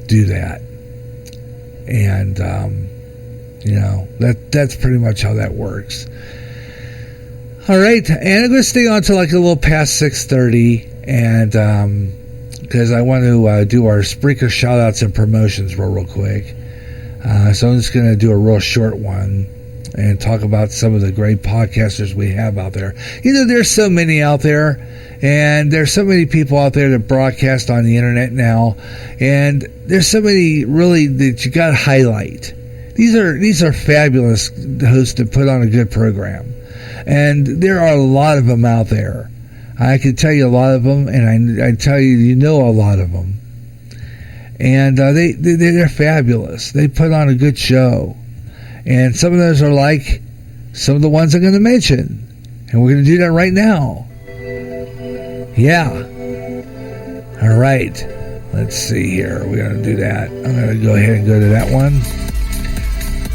do that. And that's pretty much how that works. All right, and I'm going to stay on to like a little past 6:30, and because I want to do our Spreaker shout-outs and promotions real quick. So I'm just going to do a real short one and talk about some of the great podcasters we have out there. You know, there's so many out there, and there's so many people out there that broadcast on the internet now, and there's so many really that you got to highlight. These are fabulous hosts that put on a good program, and there are a lot of them out there. I can tell you a lot of them, and I tell you, you know a lot of them. And they're fabulous. They put on a good show. And some of those are like some of the ones I'm going to mention. And we're going to do that right now. Yeah. All right. Let's see here. We're going to do that. I'm going to go ahead and go to that one.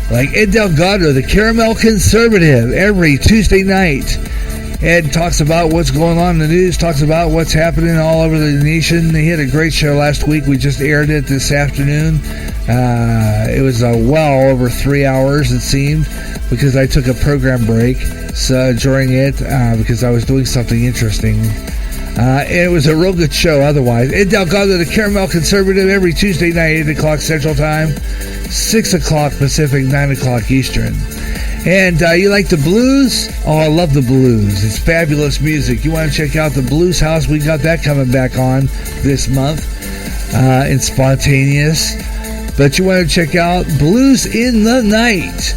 Like Ed Delgado, the Caramel Conservative, every Tuesday night. Ed talks about what's going on in the news, talks about what's happening all over the nation. He had a great show last week. We just aired it this afternoon. It was well over 3 hours, it seemed, because I took a program break during it because I was doing something interesting. It was a real good show otherwise. Ed Delgado, the Caramel Conservative, every Tuesday night, 8 o'clock Central Time, 6 o'clock Pacific, 9 o'clock Eastern. And you like the blues? Oh, I love the blues. It's fabulous music. You want to check out the Blues House? We got that coming back on this month. It's spontaneous. But you want to check out Blues in the Night.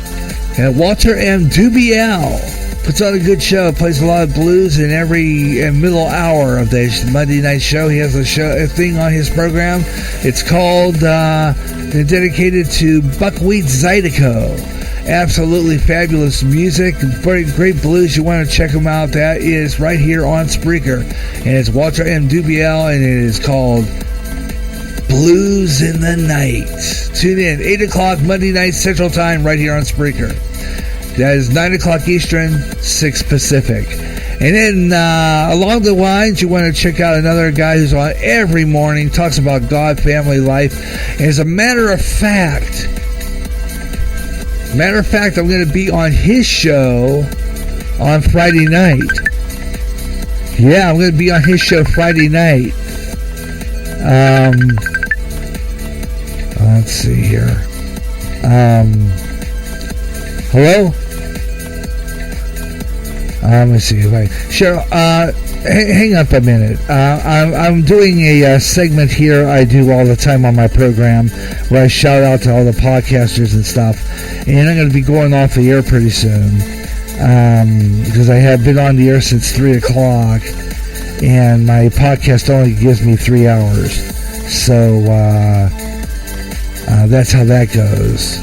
And Walter M. Dubiel puts on a good show. Plays a lot of blues in every middle hour of the Monday night show. He has a thing on his program. It's called dedicated to Buckwheat Zydeco. Absolutely fabulous music, great blues. You want to check them out. That is right here on Spreaker, and it's Walter M. Dubiel, and it is called Blues in the Night. Tune in 8 o'clock Monday night Central Time right here on Spreaker. That is 9 o'clock Eastern, 6 Pacific. And then along the lines, you want to check out another guy who's on every morning, talks about God, family, life. And as a matter of fact, I'm going to be on his show on Friday night. Yeah, I'm going to be on his show Friday night. Let's see here. Hello? Let me see if I... Cheryl, hang up a minute. I'm doing a segment here I do all the time on my program where I shout out to all the podcasters and stuff. And I'm going to be going off the air pretty soon because I have been on the air since 3 o'clock and my podcast only gives me 3 hours. So that's how that goes.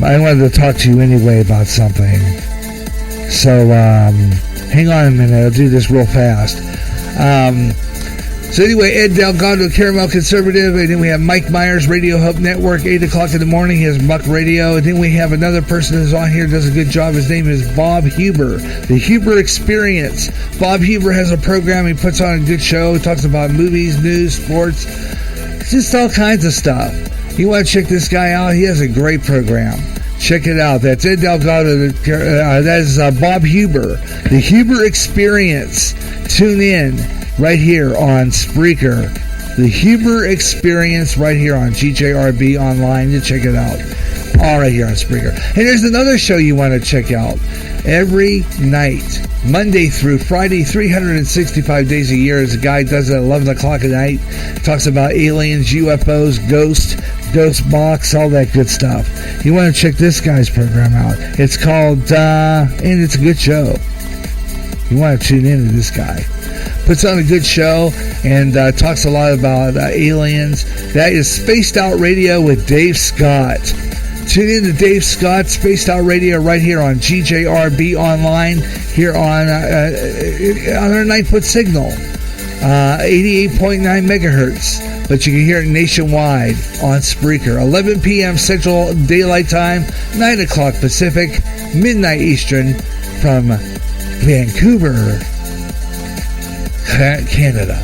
I wanted to talk to you anyway about something. So hang on a minute. I'll do this real fast. So anyway, Ed Delgado, Caramel Conservative, and then we have Mike Myers, Radio Hope Network, 8 o'clock in the morning. He has Muck Radio, and then we have another person who's on here, does a good job. His name is Bob Huber, The Huber Experience. Bob Huber has a program. He puts on a good show. He talks about movies, news, sports, just all kinds of stuff. You want to check this guy out? He has a great program. Check it out. That's Ed Delgado. That is Bob Huber, The Huber Experience. Tune in right here on Spreaker. The Huber Experience right here on GJRB online. You check it out. All right here on Spreaker. And there's another show you want to check out. Every night, Monday through Friday, 365 days a year. As a guy does it at 11 o'clock at night. Talks about aliens, UFOs, ghost box, all that good stuff. You want to check this guy's program out. It's called, and it's a good show. You want to tune in to this guy. Puts on a good show and talks a lot about aliens. That is Spaced Out Radio with Dave Scott. Tune in to Dave Scott, Spaced Out Radio, right here on GJRB online, here on our 9-foot signal, 88.9 megahertz. But you can hear it nationwide on Spreaker. 11 p.m. Central Daylight Time, 9 o'clock Pacific, midnight Eastern from Vancouver, Canada.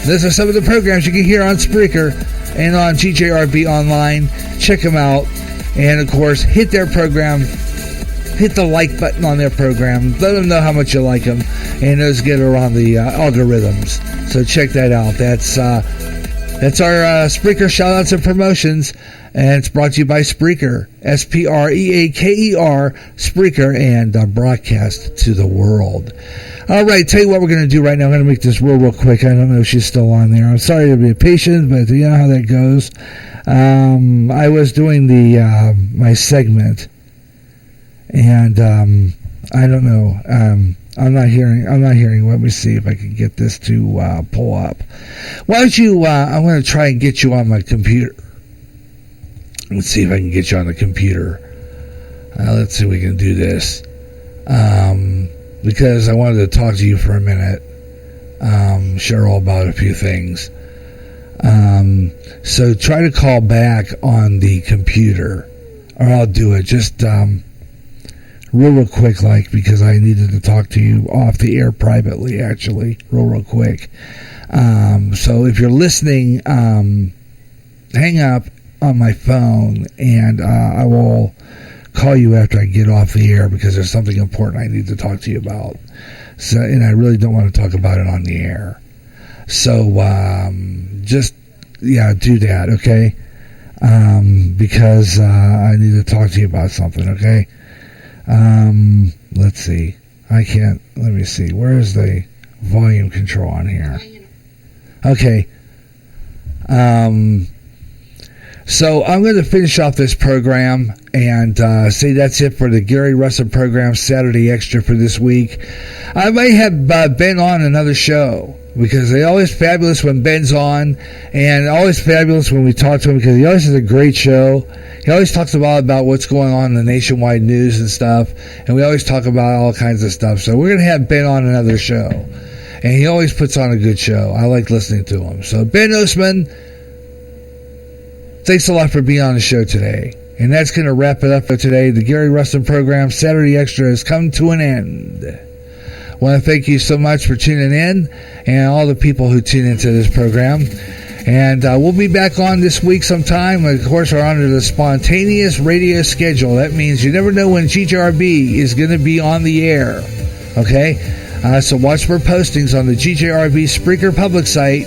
Those are some of the programs you can hear on Spreaker and on GJRB online. Check them out. And, of course, hit their program. Hit the like button on their program. Let them know how much you like them. And those get around the algorithms. So check that out. That's our Spreaker shout-outs and promotions. And it's brought to you by Spreaker. Spreaker, Spreaker, and broadcast to the world. All right, tell you what we're going to do right now. I'm going to make this real quick. I don't know if she's still on there. I'm sorry to be patient, but you know how that goes. I was doing my segment, and I don't know. I'm not hearing. Let me see if I can get this to pull up. Why don't you? I'm going to try and get you on my computer. Let's see if I can get you on the computer. Let's see if we can do this. Because I wanted to talk to you for a minute. Share all about a few things. So try to call back on the computer, or I'll do it just real quick, like, because I needed to talk to you off the air privately, actually, real quick. So if you're listening, hang up on my phone, and I will call you after I get off the air because there's something important I need to talk to you about. So, and I really don't want to talk about it on the air. So, just, do that, okay? Because I need to talk to you about something, okay? Let's see. Let me see. Where is the volume control on here? Okay. So I'm going to finish off this program and say that's it for the Gary Russen program Saturday Extra for this week. I may have Ben on another show because it's always fabulous when Ben's on, and always fabulous when we talk to him because he always has a great show. He always talks about what's going on in the nationwide news and stuff, and we always talk about all kinds of stuff. So we're going to have Ben on another show, and he always puts on a good show. I like listening to him. So Ben Osman, thanks a lot for being on the show today. And that's going to wrap it up for today. The Gary Russen program, Saturday Extra, has come to an end. I want to thank you so much for tuning in and all the people who tune into this program. And we'll be back on this week sometime. Of course, we're under the spontaneous radio schedule. That means you never know when GJRB is going to be on the air. Okay? So watch for postings on the GJRB Spreaker public site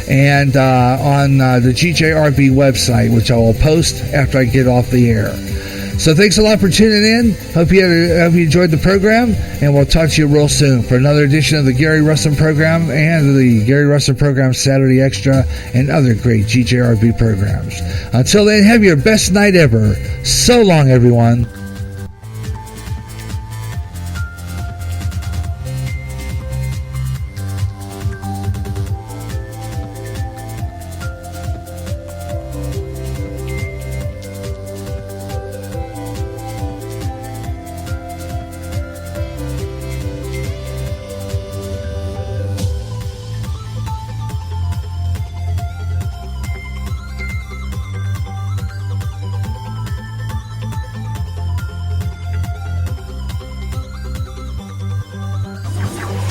and on the GJRB website, which I will post after I get off the air. So thanks a lot for tuning in. Hope you enjoyed the program, and we'll talk to you real soon for another edition of the Gary Russen program and the Gary Russen program Saturday Extra and other great GJRB programs. Until then, have your best night ever. So long, everyone.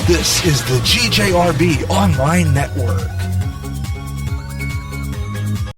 This is the GJRB Online Network.